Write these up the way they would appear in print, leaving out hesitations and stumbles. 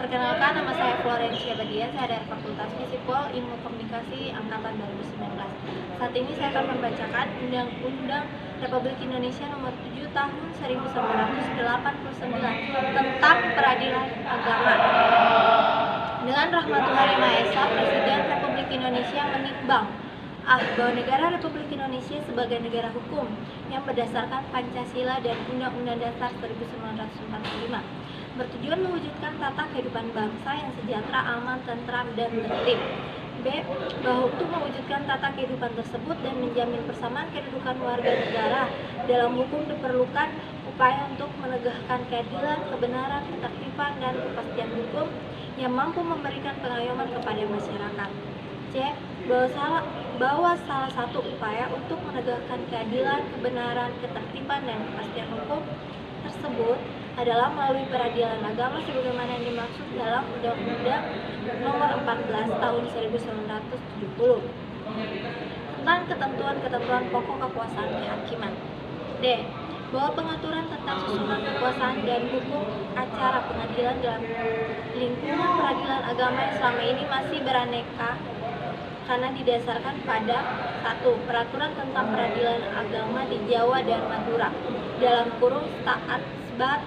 Perkenalkan, nama saya Florencia Badia, saya dari Fakultas Fisipol Ilmu Komunikasi Angkatan 2019. Saat ini saya akan membacakan Undang-Undang Republik Indonesia Nomor 7 Tahun 1989 tentang Peradilan Agama. Dengan rahmat Tuhan Yang Maha Esa, Presiden Republik Indonesia menimbang bahwa negara Republik Indonesia sebagai negara hukum yang berdasarkan Pancasila dan Undang-Undang Dasar 1945 bertujuan mewujudkan tata kehidupan bangsa yang sejahtera, aman, tentram, dan tertib. B. Bahwa untuk mewujudkan tata kehidupan tersebut dan menjamin persamaan kedudukan warga negara dalam hukum diperlukan upaya untuk menegakkan keadilan, kebenaran, ketertiban, dan kepastian hukum yang mampu memberikan pengayoman kepada masyarakat. C. Bahwa salah satu upaya untuk menegakkan keadilan, kebenaran, ketertiban, dan kepastian hukum tersebut adalah melalui peradilan agama sebagaimana yang dimaksud dalam Undang-Undang Nomor 14 Tahun 1970 tentang ketentuan-ketentuan pokok kekuasaan kehakiman. D. Bahwa pengaturan tentang susunan kekuasaan dan hukum acara pengadilan dalam lingkungan peradilan agama yang selama ini masih beraneka karena didasarkan pada 1. Peraturan tentang peradilan agama di Jawa dan Madura dalam kurung Tansblat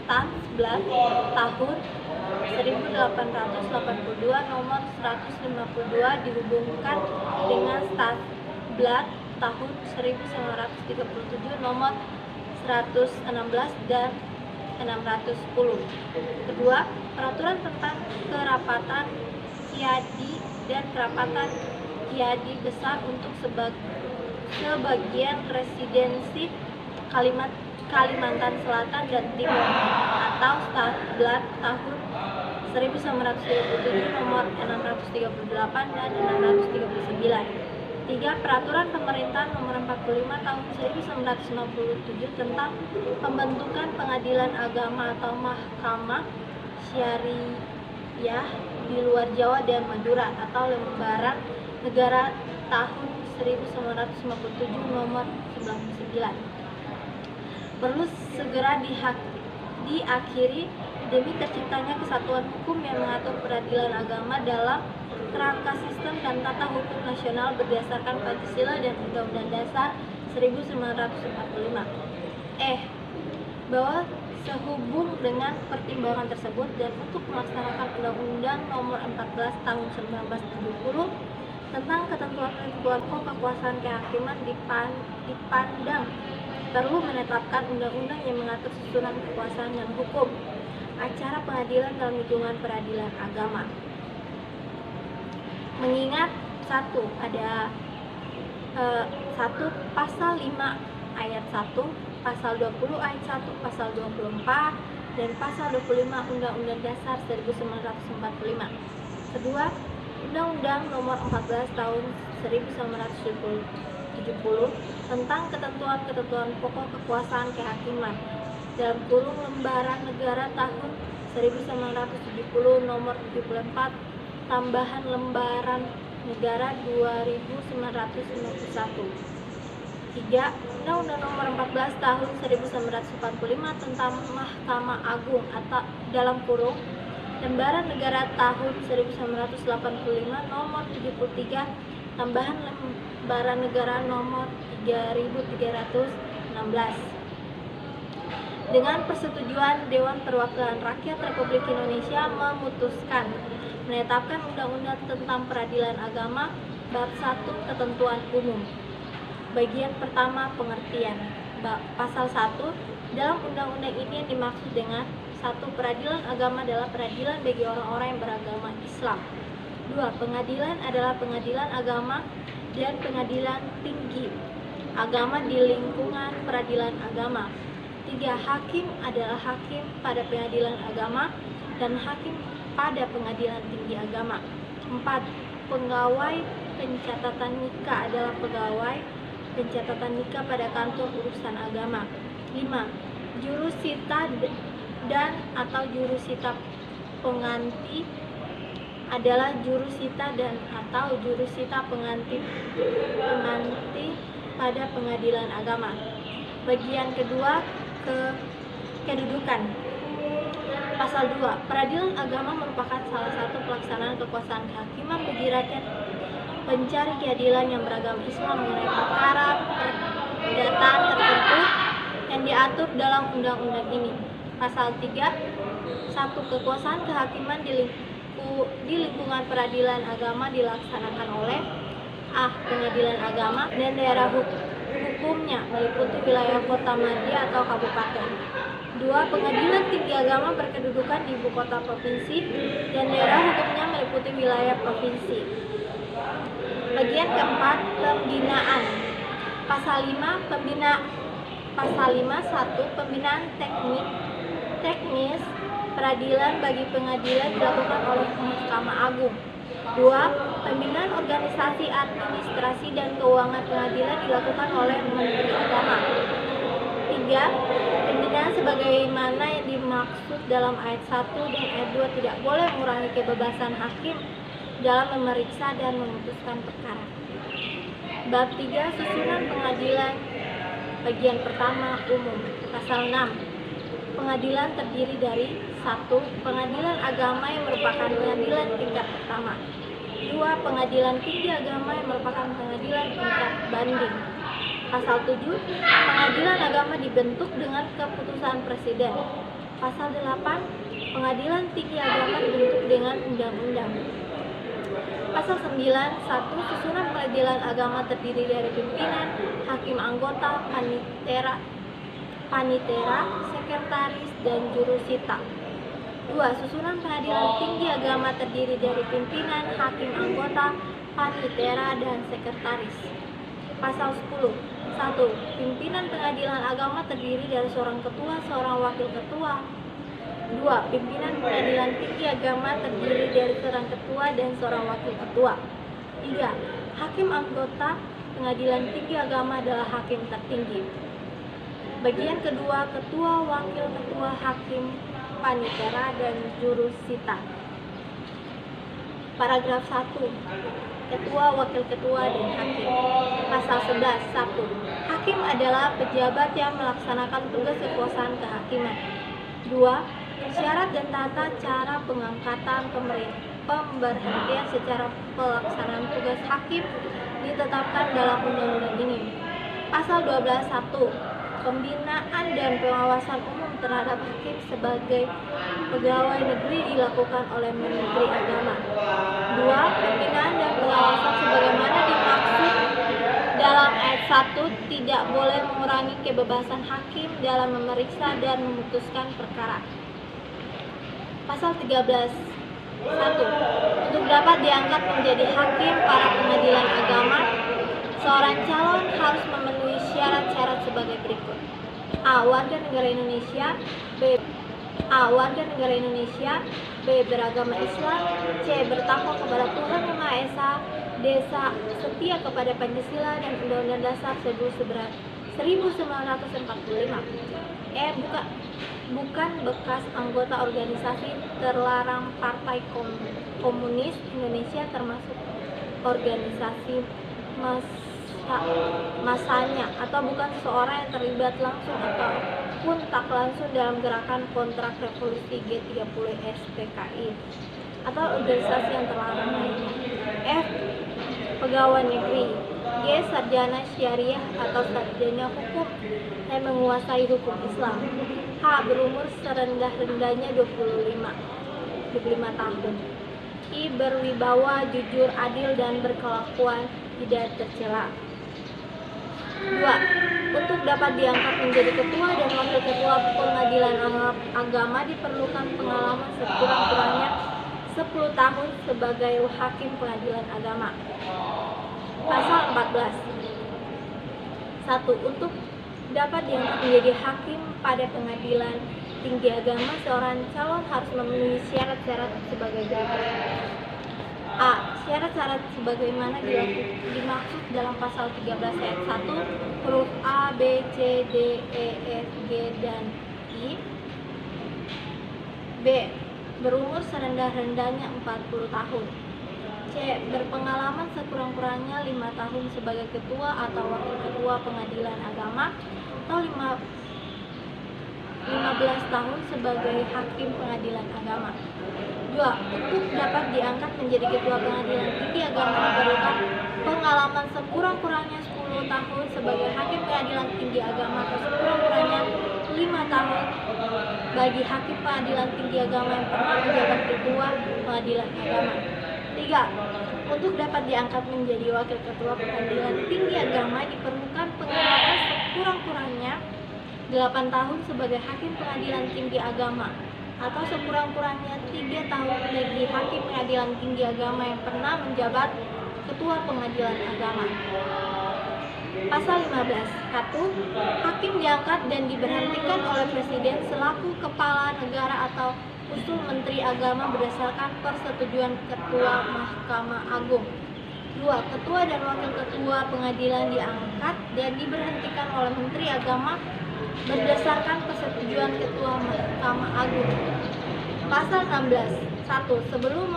tahun 1882 nomor 152 dihubungkan dengan Statsblat tahun 1937 nomor 116 dan 610. Kedua, peraturan tentang kerapatan kiadi dan kerapatan kiadi besar untuk sebagian residensi Kalimantan Selatan dan Timur atau Statsblat tahun 1937 nomor 638 dan 639. 3. Peraturan Pemerintah Nomor 45 Tahun 1997 tentang pembentukan pengadilan agama atau mahkamah syariah di luar Jawa dan Madura atau lembaran negara tahun 1957 nomor 99 perlu segera diakhiri demi terciptanya kesatuan hukum yang mengatur peradilan agama dalam kerangka sistem dan tata hukum nasional berdasarkan Pancasila dan Undang-Undang Dasar 1945. Bahwa sehubung dengan pertimbangan tersebut dan untuk melaksanakan Undang-Undang Nomor 14 Tahun 1970 tentang ketentuan-ketentuan kekuasaan kehakiman dipandang perlu menetapkan undang-undang yang mengatur susunan kekuasaan dan hukum acara pengadilan dalam lingkungan peradilan agama. Mengingat ada 1 pasal 5 ayat 1, pasal 20 ayat 1, pasal 24 dan pasal 25 Undang-Undang Dasar 1945. Kedua, Undang-Undang Nomor 14 Tahun 1970 tentang ketentuan-ketentuan pokok kekuasaan kehakiman dalam kurung lembaran negara tahun 1970 nomor 74 tambahan lembaran negara 2951. 3. Undang-Undang Nomor 14 Tahun 1945 tentang Mahkamah Agung atau dalam kurung lembaran negara tahun 1985 nomor 73 tambahan lembaran negara nomor 3316. Dengan persetujuan Dewan Perwakilan Rakyat Republik Indonesia memutuskan menetapkan Undang-Undang tentang Peradilan Agama Bab 1 Ketentuan Umum. Bagian pertama pengertian. Pasal 1. Dalam undang-undang ini yang dimaksud dengan 1. Peradilan agama adalah peradilan bagi orang-orang yang beragama Islam. 2. Pengadilan adalah pengadilan agama dan pengadilan tinggi agama di lingkungan peradilan agama. 3. Hakim adalah hakim pada pengadilan agama dan hakim pada pengadilan tinggi agama. 4. Pegawai pencatatan nikah adalah pegawai pencatatan nikah pada kantor urusan agama. 5. Jurusita dan atau jurusita pengganti adalah jurusita dan atau jurusita pengganti pada pengadilan agama. Bagian kedua, kedudukan. Pasal 2. Peradilan agama merupakan salah satu pelaksanaan kekuasaan kehakiman bagi rakyat pencari keadilan yang beragama Islam mengenai perkara perdataan tertentu yang diatur dalam undang-undang ini. Pasal 3. 1. Kekuasaan kehakiman di lingkungan peradilan agama dilaksanakan oleh A. Pengadilan agama dan daerah hukumnya meliputi wilayah kota, madya atau kabupaten. 2. Pengadilan tinggi agama berkedudukan di ibu kota provinsi dan daerah hukumnya meliputi wilayah provinsi. Bagian keempat, pembinaan. Pasal 5. Pasal 5. 1. Pembinaan teknis peradilan bagi pengadilan dilakukan oleh Mahkamah Agung. 2. Pembinaan organisasi, administrasi, dan keuangan pengadilan dilakukan oleh Menteri Agama. 3. Pembinaan sebagaimana yang dimaksud dalam ayat 1 dan ayat 2 tidak boleh mengurangi kebebasan hakim dalam memeriksa dan memutuskan perkara. Bab 3. Susunan pengadilan. Bagian pertama, umum. Pasal 6. Pengadilan terdiri dari 1. Pengadilan agama yang merupakan pengadilan tingkat pertama. 2. Pengadilan tinggi agama yang merupakan pengadilan tingkat banding. Pasal 7. Pengadilan agama dibentuk dengan keputusan Presiden. Pasal 8. Pengadilan tinggi agama dibentuk dengan undang-undang. Pasal 9. 1. Susunan pengadilan agama terdiri dari pimpinan, hakim anggota, panitera, sekretaris, dan jurusita. 2. Susunan pengadilan tinggi agama terdiri dari pimpinan, hakim anggota, panitera, dan sekretaris. Pasal 10. 1. Pimpinan pengadilan agama terdiri dari seorang ketua, seorang wakil ketua. 2. Pimpinan pengadilan tinggi agama terdiri dari seorang ketua dan seorang wakil ketua. 3. Hakim anggota pengadilan tinggi agama adalah hakim tertinggi. Bagian kedua, ketua, wakil ketua, hakim, panitera, dan jurusita. Paragraf 1. Ketua, wakil ketua, dan hakim. Pasal 11. 1. Hakim adalah pejabat yang melaksanakan tugas kekuasaan kehakiman. 2. Syarat dan tata cara pengangkatan, pemberhentian secara pelaksanaan tugas hakim ditetapkan dalam undang-undang ini. Pasal 12. 1. Pembinaan dan pengawasan umum terhadap hakim sebagai pegawai negeri dilakukan oleh Menteri Agama. 2. Pembinaan dan pengawasan sebagaimana dimaksud dalam ayat 1 tidak boleh mengurangi kebebasan hakim dalam memeriksa dan memutuskan perkara. Pasal 13. 1. Untuk dapat diangkat menjadi hakim para pengadilan agama, seorang calon harus memenuhi syarat-syarat sebagai berikut. A. Warga negara Indonesia. B. Beragama Islam. C. Bertakwa kepada Tuhan Yang Maha Esa. D. Setia kepada Pancasila dan Undang-Undang Dasar 1945. E. Bukan bekas anggota organisasi terlarang Partai Komunis Indonesia termasuk organisasi masanya, atau bukan seseorang yang terlibat langsung ataupun tak langsung dalam gerakan kontrak revolusi G30 SPKI atau organisasi yang terlarang lainnya. F. Pegawai negeri. G. Sarjana syariah atau sarjana hukum yang menguasai hukum Islam. H. Berumur serendah-rendahnya 25 tahun. I. Berwibawa, jujur, adil, dan berkelakuan tidak tercela. 2. Untuk dapat diangkat menjadi ketua dan wakil ketua pengadilan agama diperlukan pengalaman sekurang-kurangnya 10 tahun sebagai hakim pengadilan agama. Pasal 14. 1. Untuk dapat diangkat menjadi hakim pada pengadilan tinggi agama, seorang calon harus memenuhi syarat-syarat sebagai berikut. A. Syarat-syarat sebagaimana dimaksud dalam pasal 13 ayat 1 huruf A, B, C, D, E, F, G, dan I. B. Berumur serendah-rendahnya 40 tahun. C. Berpengalaman sekurang-kurangnya 5 tahun sebagai ketua atau wakil ketua pengadilan agama atau 15 tahun sebagai hakim pengadilan agama. 2. Untuk dapat diangkat menjadi ketua pengadilan tinggi agama diperlukan pengalaman sekurang-kurangnya 10 tahun sebagai hakim pengadilan tinggi agama atau sekurang-kurangnya 5 tahun bagi hakim pengadilan tinggi agama yang pernah menjabat ketua pengadilan agama. 3. Untuk dapat diangkat menjadi wakil ketua pengadilan tinggi agama diperlukan pengalaman sekurang-kurangnya 8 tahun sebagai hakim pengadilan tinggi agama atau sekurang-kurangnya 3 tahun bagi hakim pengadilan tinggi agama yang pernah menjabat ketua pengadilan agama. Pasal 15. 1. Hakim diangkat dan diberhentikan oleh Presiden selaku kepala negara atau usul Menteri Agama berdasarkan persetujuan Ketua Mahkamah Agung. 2. Ketua dan Wakil Ketua Pengadilan diangkat dan diberhentikan oleh Menteri Agama berdasarkan persetujuan Ketua Mahkamah Agung. Pasal 16. 1. Sebelum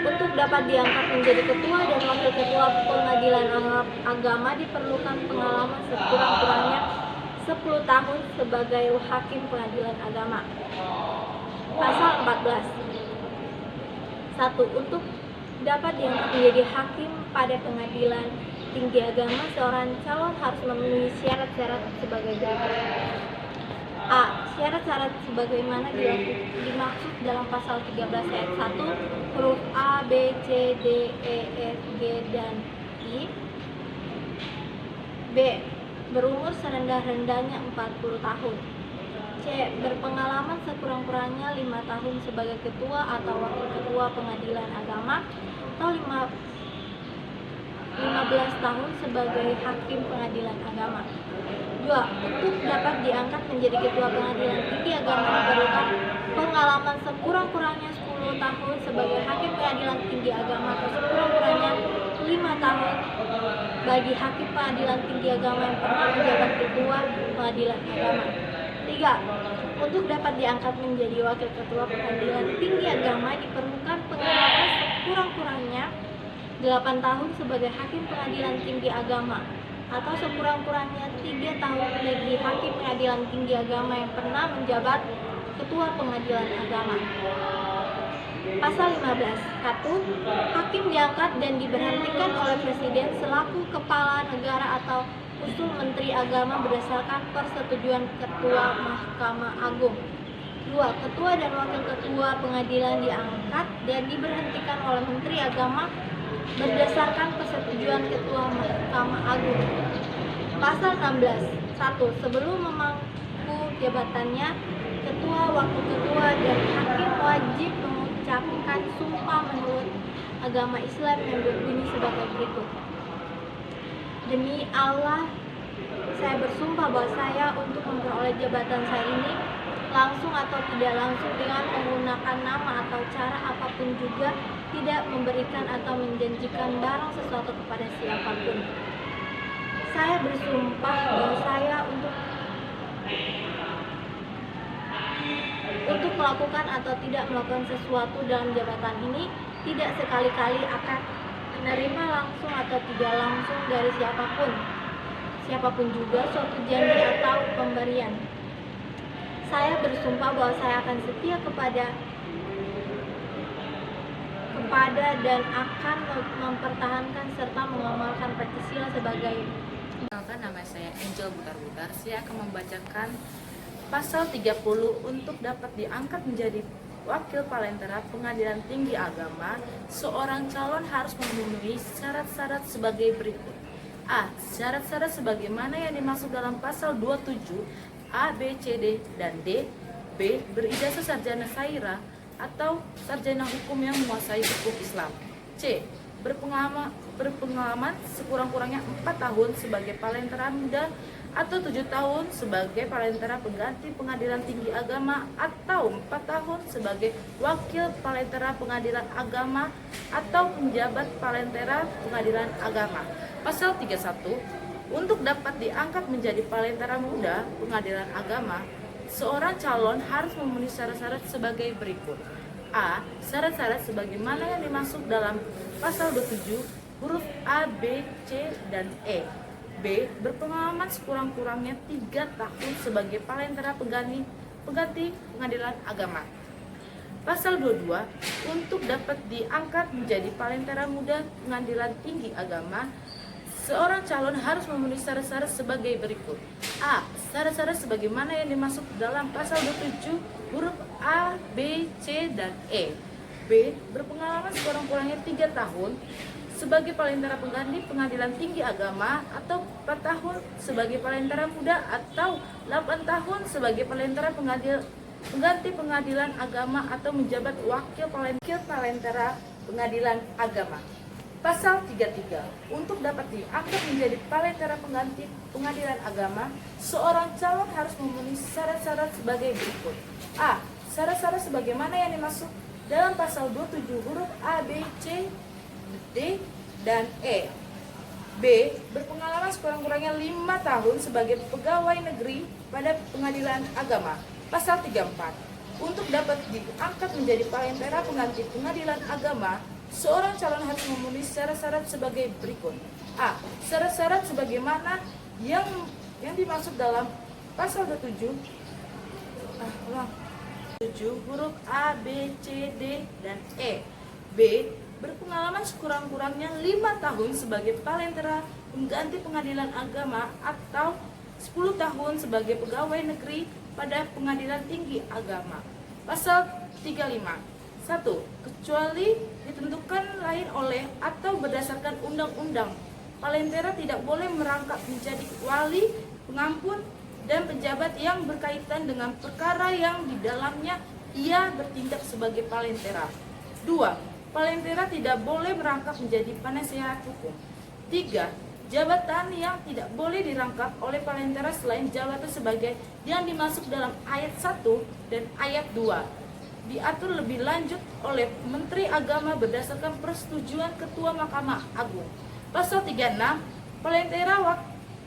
untuk dapat diangkat menjadi Ketua dan Wakil Ketua Pengadilan Agama diperlukan pengalaman sekurang-kurangnya 10 tahun sebagai hakim pengadilan agama. Pasal 14. 1. Untuk dapat diangkat menjadi hakim pada pengadilan tinggi agama, seorang calon harus memenuhi syarat-syarat sebagai berikut. A. Syarat-syarat sebagaimana dimaksud dalam pasal 13 ayat 1 huruf A, B, C, D, E, F, G, dan I. B. Berumur serendah-rendahnya 40 tahun. C. Berpengalaman sekurang-kurangnya 5 tahun sebagai ketua atau wakil ketua pengadilan agama atau 15 tahun sebagai hakim pengadilan agama. 2. Untuk dapat diangkat menjadi ketua pengadilan tinggi agama diperlukan pengalaman sekurang-kurangnya 10 tahun sebagai hakim pengadilan tinggi agama atau sekurang-kurangnya 5 tahun bagi hakim pengadilan tinggi agama yang pernah menjabat ketua pengadilan agama. 3. Untuk dapat diangkat menjadi wakil ketua pengadilan tinggi agama diperlukan pengalaman sekurang-kurangnya 8 tahun sebagai hakim pengadilan tinggi agama atau sekurang-kurangnya 3 tahun bagi hakim pengadilan tinggi agama yang pernah menjabat ketua pengadilan agama. Pasal 15. 1. Hakim diangkat dan diberhentikan oleh Presiden selaku kepala negara atau usul Menteri Agama berdasarkan persetujuan Ketua Mahkamah Agung. 2. Ketua dan Wakil Ketua Pengadilan diangkat dan diberhentikan oleh Menteri Agama berdasarkan persetujuan Ketua Mahkamah Agung. Pasal 16. 1. Sebelum memangku jabatannya, Ketua, Wakil Ketua, dan Hakim wajib mengucapkan sumpah menurut agama Islam yang berbunyi sebagai berikut. Demi Allah, saya bersumpah bahwa saya untuk memperoleh jabatan saya ini langsung atau tidak langsung dengan menggunakan nama atau cara apapun juga tidak memberikan atau menjanjikan barang sesuatu kepada siapapun. Saya bersumpah bahwa saya untuk melakukan atau tidak melakukan sesuatu dalam jabatan ini tidak sekali-kali akan menerima langsung atau tidak langsung dari siapapun juga suatu janji atau pemberian. Saya bersumpah bahwa saya akan setia kepada dan akan mempertahankan serta mengamalkan Pancasila sebagai. Perkenalkan, nama saya Angel Butar-Butar. Saya akan membacakan pasal 30 untuk dapat diangkat menjadi Wakil Palentera Pengadilan Tinggi Agama. Seorang calon harus memenuhi syarat-syarat sebagai berikut. A. Syarat-syarat sebagaimana yang dimaksud dalam pasal 27 A, B, C, D, dan D. B. Berijazah sarjana saira atau sarjana hukum yang menguasai hukum Islam. C. Berpengalaman sekurang-kurangnya 4 tahun sebagai palentera muda atau 7 tahun sebagai palentera pengganti pengadilan tinggi agama atau 4 tahun sebagai wakil palentera pengadilan agama atau penjabat palentera pengadilan agama. Pasal 31. Untuk dapat diangkat menjadi palentera muda pengadilan agama, seorang calon harus memenuhi syarat-syarat sebagai berikut. A. Syarat-syarat sebagaimana yang dimaksud dalam pasal 27 huruf A, B, C, dan E. B. Berpengalaman sekurang-kurangnya 3 tahun sebagai palentera pengganti pengadilan agama. Pasal 22, untuk dapat diangkat menjadi Palentera Muda Pengadilan Tinggi Agama, seorang calon harus memenuhi syarat-syarat sebagai berikut. A. Syarat-syarat sebagaimana yang dimaksud dalam pasal 27 huruf A, B, C, dan E. B. Berpengalaman sekurang-kurangnya 3 tahun sebagai Palentera Pengganti Pengadilan Tinggi Agama, atau 4 tahun sebagai Palentera Muda, atau 8 tahun sebagai Palentera Pengganti Pengadilan Agama, atau menjabat Wakil Palentera Pengadilan Agama. Pasal 33, untuk dapat diangkat menjadi Palentera Pengganti Pengadilan Agama, seorang calon harus memenuhi syarat-syarat sebagai berikut. A. Syarat-syarat sebagaimana yang dimaksud dalam pasal 27 huruf A, B, C, D, dan E. B. Berpengalaman sekurang-kurangnya 5 tahun sebagai pegawai negeri pada pengadilan agama. Pasal 34, untuk dapat diangkat menjadi Palentera Pengganti Pengadilan Agama, seorang calon harus memenuhi syarat-syarat sebagai berikut. A. Syarat-syarat sebagaimana yang dimaksud dalam pasal 27 huruf A, B, C, D, dan E. B. Berpengalaman sekurang-kurangnya 5 tahun sebagai Palentera Pengganti Pengadilan Agama, atau 10 tahun sebagai pegawai negeri pada Pengadilan Tinggi Agama. Pasal 35. 1. Kecuali ditentukan lain oleh atau berdasarkan undang-undang, Palentera tidak boleh merangkap menjadi wali, pengampun, dan pejabat yang berkaitan dengan perkara yang di dalamnya ia bertindak sebagai Palentera. 2. Palentera tidak boleh merangkap menjadi penasehat hukum. 3. Jabatan yang tidak boleh dirangkap oleh Palentera selain jabatan sebagai yang dimaksud dalam ayat 1 dan ayat 2 diatur lebih lanjut oleh Menteri Agama berdasarkan persetujuan Ketua Mahkamah Agung. Pasal 36, Palentera,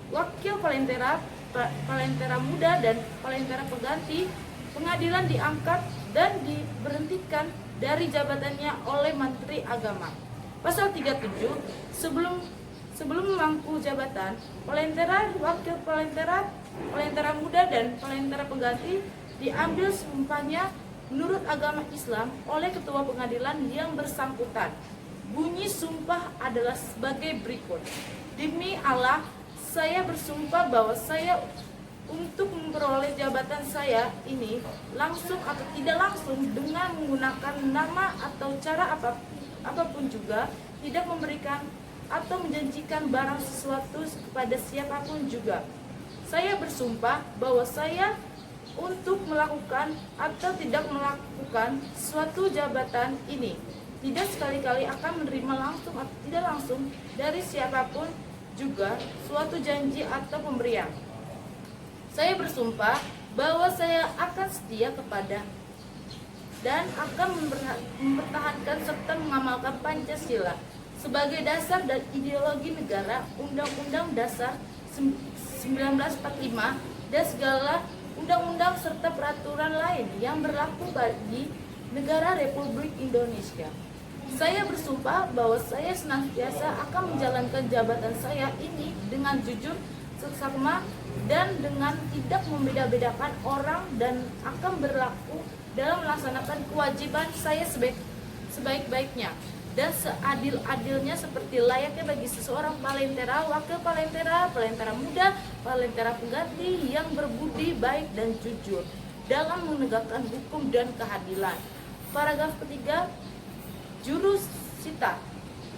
Wakil Palentera, Palentera Muda, dan Palentera Pengganti Pengadilan diangkat dan diberhentikan dari jabatannya oleh Menteri Agama. Pasal 37, sebelum memangku jabatan, Palentera, Wakil Palentera, Palentera Muda, dan Palentera Pengganti diambil sumpahnya menurut agama Islam oleh Ketua Pengadilan yang bersangkutan. Bunyi sumpah adalah sebagai berikut. Demi Allah, saya bersumpah bahwa saya untuk memperoleh jabatan saya ini langsung atau tidak langsung dengan menggunakan nama atau cara apapun juga tidak memberikan atau menjanjikan barang sesuatu kepada siapapun juga. Saya bersumpah bahwa saya untuk melakukan atau tidak melakukan suatu jabatan ini tidak sekali-kali akan menerima langsung atau tidak langsung dari siapapun juga suatu janji atau pemberian. Saya bersumpah bahwa saya akan setia kepada dan akan mempertahankan serta mengamalkan Pancasila sebagai dasar dan ideologi negara, Undang-Undang Dasar 1945, dan segala undang-undang serta peraturan lain yang berlaku bagi negara Republik Indonesia. Saya bersumpah bahwa saya senantiasa akan menjalankan jabatan saya ini dengan jujur, seksama, dan dengan tidak membeda-bedakan orang, dan akan berlaku dalam melaksanakan kewajiban saya sebaik-baiknya dan seadil-adilnya seperti layaknya bagi seseorang Palentera, Wakil Palentera, Palentera Muda, Palentera Pengganti yang berbudi baik dan jujur dalam menegakkan hukum dan keadilan. Paragraf ketiga, jurusita.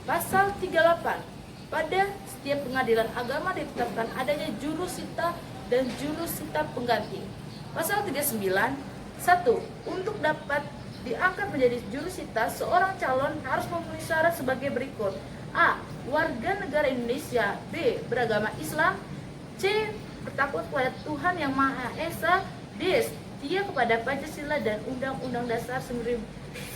Pasal 38. Pada setiap pengadilan agama ditetapkan adanya jurusita dan jurusita pengganti. Pasal 39. 1. Untuk dapat diangkat menjadi jurusita, seorang calon harus memenuhi syarat sebagai berikut. A. Warga negara Indonesia. B. Beragama Islam. C. Bertakwa kepada Tuhan Yang Maha Esa. D. Setia kepada Pancasila dan Undang-Undang Dasar 1945.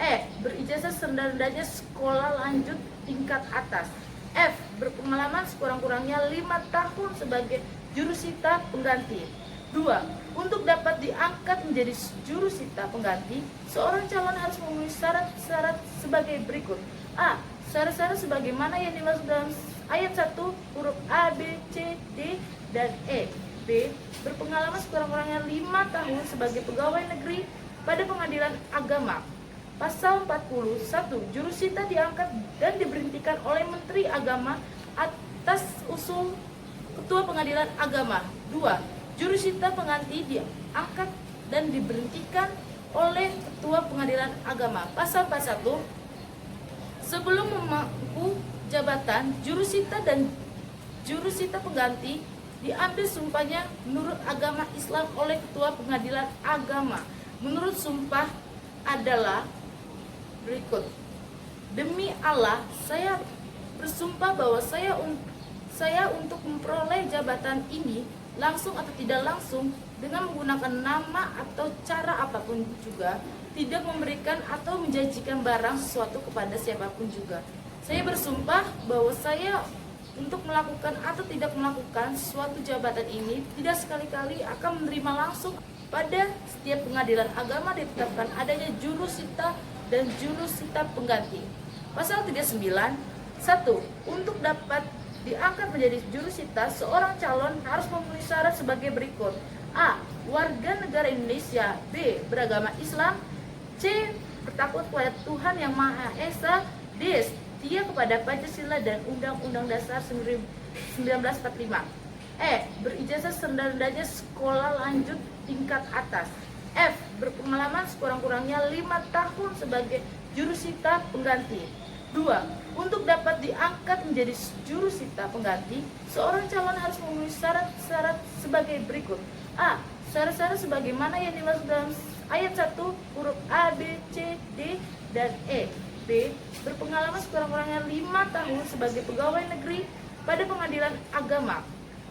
E. Berijazah serendah-rendahnya sekolah lanjut tingkat atas. F. Berpengalaman sekurang-kurangnya 5 tahun sebagai jurusita pengganti. 2. Untuk dapat diangkat menjadi jurusita pengganti, seorang calon harus memenuhi syarat-syarat sebagai berikut. A. Syarat-syarat sebagaimana yang dimaksud dalam ayat 1 huruf A, B, C, D, dan E. B. Berpengalaman sekurang-kurangnya 5 tahun sebagai pegawai negeri pada pengadilan agama. Pasal 41, jurusita diangkat dan diberhentikan oleh Menteri Agama atas usul Ketua Pengadilan Agama. 2. Jurusita pengganti diangkat dan diberhentikan oleh Ketua Pengadilan Agama. Pasal 41, sebelum memangku jabatan, jurusita dan jurusita pengganti diambil sumpahnya menurut agama Islam oleh Ketua Pengadilan Agama. Menurut sumpah adalah berikut. Demi Allah, saya bersumpah bahwa saya untuk memperoleh jabatan ini langsung atau tidak langsung dengan menggunakan nama atau cara apapun juga, tidak memberikan atau menjanjikan barang sesuatu kepada siapapun juga. Saya bersumpah bahwa saya untuk melakukan atau tidak melakukan suatu jabatan ini tidak sekali-kali akan menerima langsung pada setiap pengadilan agama ditetapkan adanya jurusita dan jurusita pengganti. Pasal 39, 1. Untuk dapat diangkat menjadi jurusita, seorang calon harus memenuhi syarat sebagai berikut. A. Warga negara Indonesia. B. Beragama Islam. C. Bertakwa kepada Tuhan Yang Maha Esa. D. Setia kepada Pancasila dan Undang-Undang Dasar 1945. E. Berijazah serendah-rendahnya sekolah lanjut tingkat atas. F. Berpengalaman sekurang-kurangnya 5 tahun sebagai jurusita pengganti. 2. Untuk dapat diangkat menjadi jurusita pengganti, seorang calon harus memenuhi syarat-syarat sebagai berikut. A. Syarat-syarat sebagaimana yang dimaksud dalam ayat 1 huruf A, B, C, D, dan E. B. Berpengalaman sekurang-kurangnya 5 tahun sebagai pegawai negeri pada pengadilan agama.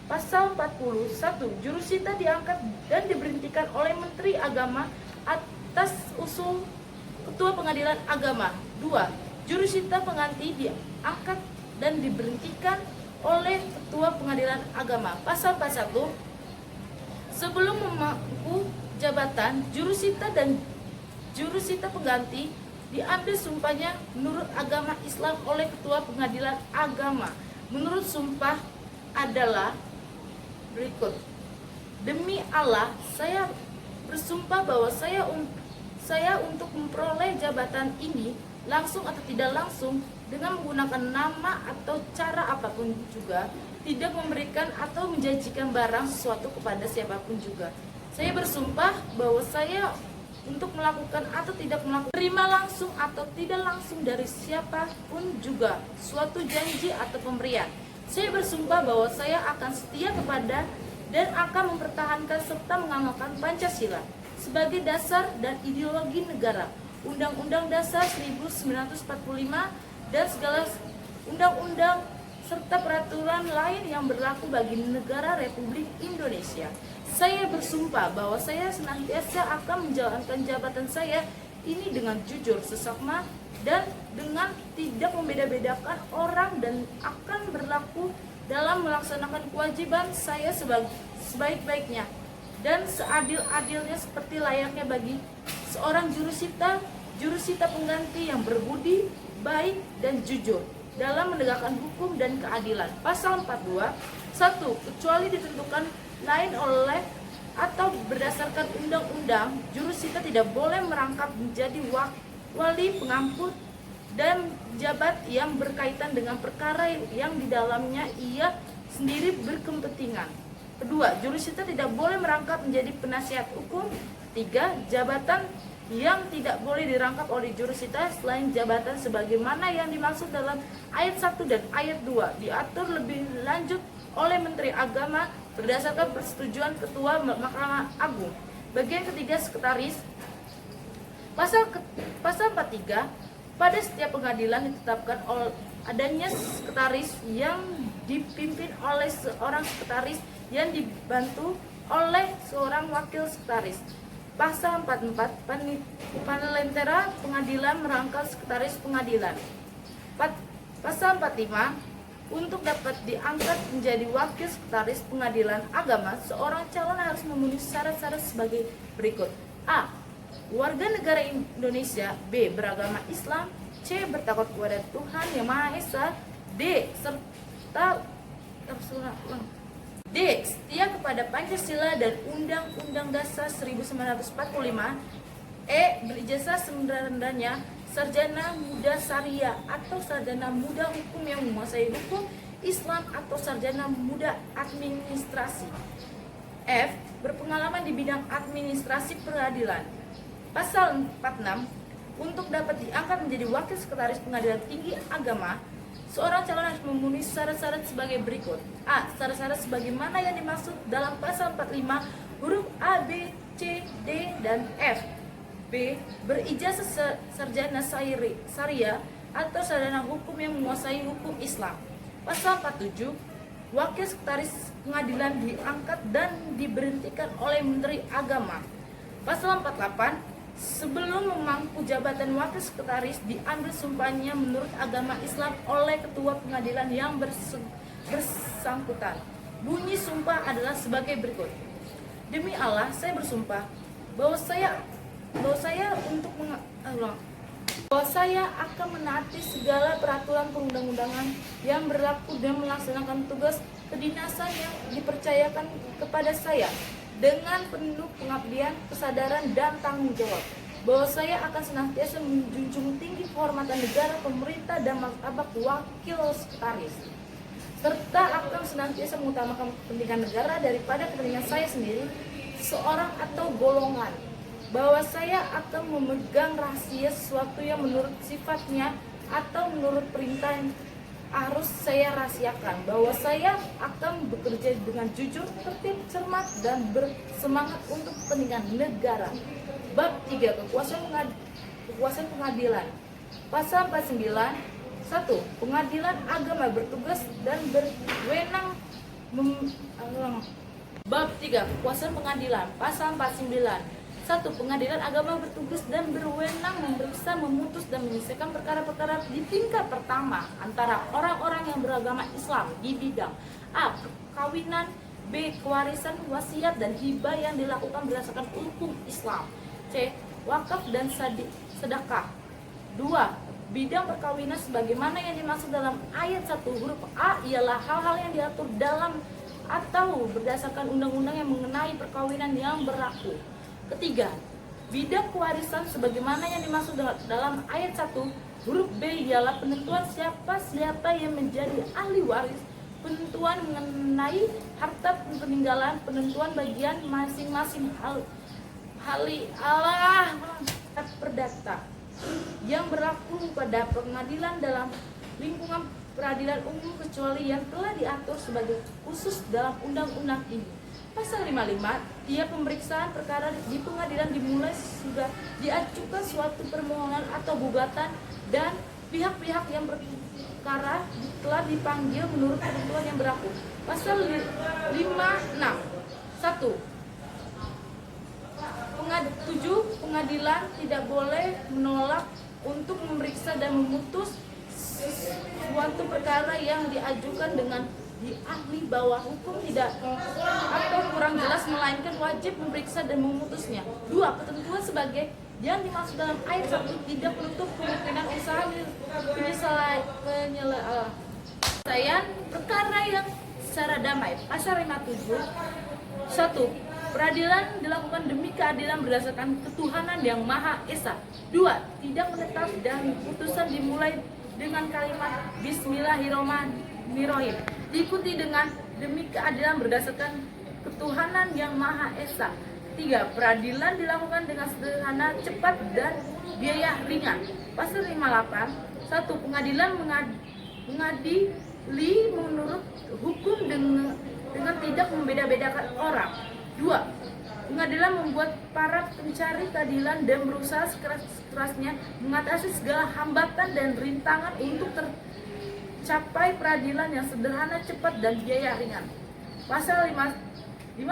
Pasal 41, jurusita diangkat dan diberhentikan oleh Menteri Agama atas usul Ketua Pengadilan Agama. 2. Jurusita pengganti diangkat dan diberhentikan oleh Ketua Pengadilan Agama. Pasal 41, sebelum memangku jabatan, jurusita dan jurusita pengganti diambil sumpahnya menurut agama Islam oleh Ketua Pengadilan Agama. Menurut sumpah adalah berikut. Demi Allah, saya bersumpah bahwa saya untuk memperoleh jabatan ini langsung atau tidak langsung dengan menggunakan nama atau cara apapun juga, tidak memberikan atau menjanjikan barang sesuatu kepada siapapun juga. Saya bersumpah bahwa saya untuk melakukan atau tidak melakukan, terima langsung atau tidak langsung dari siapapun juga suatu janji atau pemberian. Saya bersumpah bahwa saya akan setia kepada dan akan mempertahankan serta mengamalkan Pancasila sebagai dasar dan ideologi negara, Undang-Undang Dasar 1945 dan segala undang-undang serta peraturan lain yang berlaku bagi negara Republik Indonesia. Saya bersumpah bahwa saya senantiasa akan menjalankan jabatan saya ini dengan jujur, seksama, dan dengan tidak membeda-bedakan orang, dan akan berlaku dalam melaksanakan kewajiban saya sebaik-baiknya dan seadil-adilnya seperti layaknya bagi seorang jurusita pengganti yang berbudi, baik, dan jujur dalam menegakkan hukum dan keadilan. Pasal 42, 1. Kecuali ditentukan lain oleh atau berdasarkan undang-undang, jurusita tidak boleh merangkap menjadi wali, pengamput, dan jabat yang berkaitan dengan perkara yang di dalamnya ia sendiri berkepentingan. Kedua, jurusita tidak boleh merangkap menjadi penasihat hukum. 3. Jabatan yang tidak boleh dirangkap oleh jurusita selain jabatan sebagaimana yang dimaksud dalam ayat 1 dan ayat 2 diatur lebih lanjut oleh Menteri Agama berdasarkan persetujuan Ketua Mahkamah Agung. Bagian ketiga, sekretaris. Pasal 43, pada setiap pengadilan ditetapkan adanya sekretaris yang dipimpin oleh seorang sekretaris yang dibantu oleh seorang wakil sekretaris. Pasal 44, panitera pengadilan merangkap sekretaris pengadilan. Pasal 45, untuk dapat diangkat menjadi wakil sekretaris pengadilan agama, seorang calon harus memenuhi syarat-syarat sebagai berikut. A. Warga negara Indonesia. B. Beragama Islam. C. Bertakwa kepada Tuhan Yang Maha Esa. D. Serta D. Setia kepada Pancasila dan Undang-Undang Dasar 1945. E. Berijazah serendah-rendahnya sarjana muda syariah atau sarjana muda hukum yang menguasai hukum Islam atau sarjana muda administrasi. F. Berpengalaman di bidang administrasi peradilan. Pasal 46. Untuk dapat diangkat menjadi wakil sekretaris Pengadilan Tinggi Agama, seorang calon harus memenuhi syarat-syarat sebagai berikut. A. Syarat-syarat sebagaimana yang dimaksud dalam pasal 45 huruf A, B, C, D, dan F. B. Berijazah sarjana syariah atau sarjana hukum yang menguasai hukum Islam. Pasal 47. Wakil sekretaris pengadilan diangkat dan diberhentikan oleh Menteri Agama. Pasal 48. Sebelum memangku jabatan wakil sekretaris diambil sumpahnya menurut agama Islam oleh ketua pengadilan yang bersangkutan. Bunyi sumpah adalah sebagai berikut. Demi Allah, saya bersumpah bahwa saya akan menaati segala peraturan perundang-undangan yang berlaku dan melaksanakan tugas kedinasan yang dipercayakan kepada saya dengan penuh pengabdian, kesadaran, dan tanggung jawab. Bahwa saya akan senantiasa menjunjung tinggi kehormatan negara, pemerintah, dan martabat wakil sekretaris, serta akan senantiasa mengutamakan kepentingan negara daripada kepentingan saya sendiri, seorang atau golongan. Bahwa saya akan memegang rahasia sesuatu yang menurut sifatnya atau menurut perintah yang harus saya rahasiakan. Bahwa saya akan bekerja dengan jujur, tertib, cermat, dan bersemangat untuk kepentingan negara. Bab 3. Kekuasaan pengadilan. Pasal 49. 1. Pengadilan agama bertugas dan berwenang Bab 3. Kekuasaan pengadilan. Pasal 49. 1. Pengadilan agama bertugas dan berwenang memeriksa, memutus, dan menyelesaikan perkara-perkara di tingkat pertama antara orang-orang yang beragama Islam di bidang A. Perkawinan, B. Kewarisan, wasiat, dan hibah yang dilakukan berdasarkan hukum Islam. C. Wakaf dan sedekah. 2. Bidang perkawinan sebagaimana yang dimaksud dalam ayat 1 huruf A ialah hal-hal yang diatur dalam atau berdasarkan undang-undang yang mengenai perkawinan yang berlaku. Ketiga, bidang kewarisan sebagaimana yang dimaksud dalam ayat 1 huruf B ialah penentuan siapa yang menjadi ahli waris, penentuan mengenai harta peninggalan, penentuan bagian masing-masing perdata yang berlaku pada pengadilan dalam lingkungan peradilan umum kecuali yang telah diatur sebagai khusus dalam undang-undang ini. Pasal 55, tiap pemeriksaan perkara di pengadilan dimulai sudah diajukan suatu permohonan atau gugatan dan pihak-pihak yang berperkara telah dipanggil menurut ketentuan yang berlaku. Pasal 56. 1. 7. Pengadilan tidak boleh menolak untuk memeriksa dan memutus suatu perkara yang diajukan dengan diahli bahwa hukum tidak atau kurang jelas melainkan wajib memeriksa dan memutusnya. 2. Ketentuan sebagai yang dimaksud dalam ayat 1 tidak menutup kemungkinan usaha penyelesaian perkara yang secara damai. Pasal 57. 1. Peradilan dilakukan demi keadilan berdasarkan ketuhanan yang Maha Esa. 2. Tidak menetap dan putusan dimulai dengan kalimat Bismillahirrahmanirrahim, diikuti dengan demi keadilan berdasarkan ketuhanan yang Maha Esa. 3. Peradilan dilakukan dengan sederhana, cepat, dan biaya ringan. Pasal 58. 1. Pengadilan mengadili menurut hukum dengan tidak membeda-bedakan orang. 2. Pengadilan membuat para pencari keadilan dan berusaha sekeras-kerasnya mengatasi segala hambatan dan rintangan untuk tercapai peradilan yang sederhana, cepat, dan biaya ringan. Pasal 59. 1.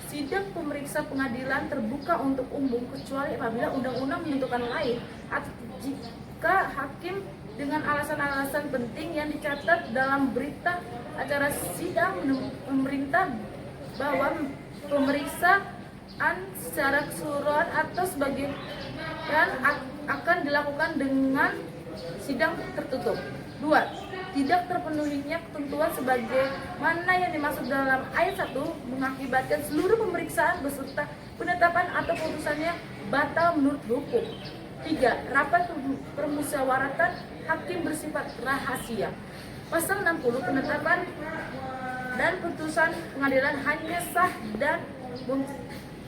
Sidang pemeriksa pengadilan terbuka untuk umum kecuali apabila undang-undang menentukan lain atau jika hakim dengan alasan-alasan penting yang dicatat dalam berita acara sidang memerintah bahwa pemeriksaan secara keseluruhan atau sebagian akan dilakukan dengan sidang tertutup. 2. Tidak terpenuhinya ketentuan sebagaimana yang dimaksud dalam ayat 1 mengakibatkan seluruh pemeriksaan beserta penetapan atau putusannya batal menurut hukum. 3. Rapat permusyawaratan hakim bersifat rahasia. Pasal 60, penetapan dan putusan pengadilan hanya sah dan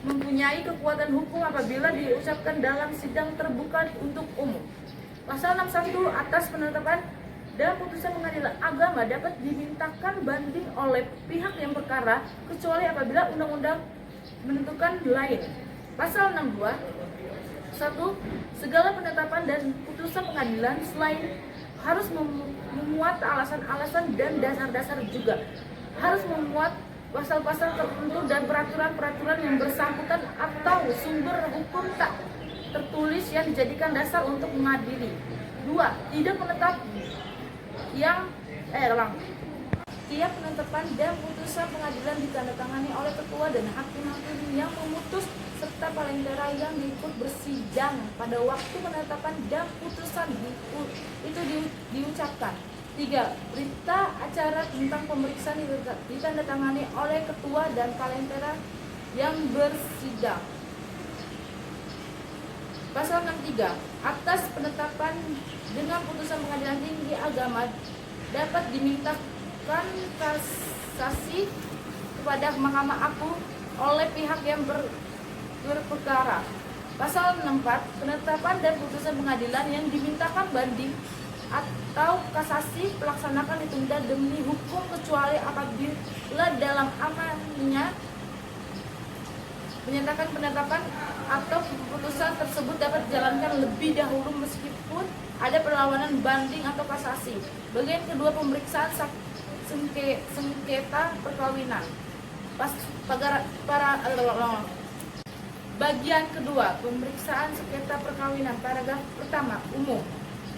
mempunyai kekuatan hukum apabila diucapkan dalam sidang terbuka untuk umum. Pasal 61, atas penetapan dan putusan pengadilan agama dapat dimintakan banding oleh pihak yang perkara kecuali apabila undang-undang menentukan lain. Pasal 62, 1. Segala penetapan dan putusan pengadilan selain harus memuat alasan-alasan dan dasar-dasar juga harus memuat pasal-pasal tertentu dan peraturan-peraturan yang bersangkutan atau sumber hukum tak tertulis yang dijadikan dasar untuk mengadili. 2. Tidak menetap tiap penetapan dan putusan pengadilan ditandatangani oleh ketua dan hakim-hakim yang memutus serta palentera yang diikut bersidang pada waktu penetapan dan putusan itu diucapkan. 3. Berita acara tentang pemeriksaan ditandatangani oleh ketua dan palentera yang bersidang. Pasal 63. Atas penetapan dengan putusan pengadilan tinggi agama dapat dimintakan kasasi kepada Mahkamah Agung oleh pihak yang berperkara. Pasal 64. Penetapan dan putusan pengadilan yang dimintakan banding atau kasasi pelaksanakan ditunda demi hukum kecuali apabila dalam amannya menyatakan penetapan atau putusan tersebut dapat dijalankan lebih dahulu meskipun ada perlawanan banding atau kasasi. Bagian kedua, pemeriksaan sengketa perkawinan. Bagian kedua, pemeriksaan sengketa perkawinan. Paragraf pertama, umum.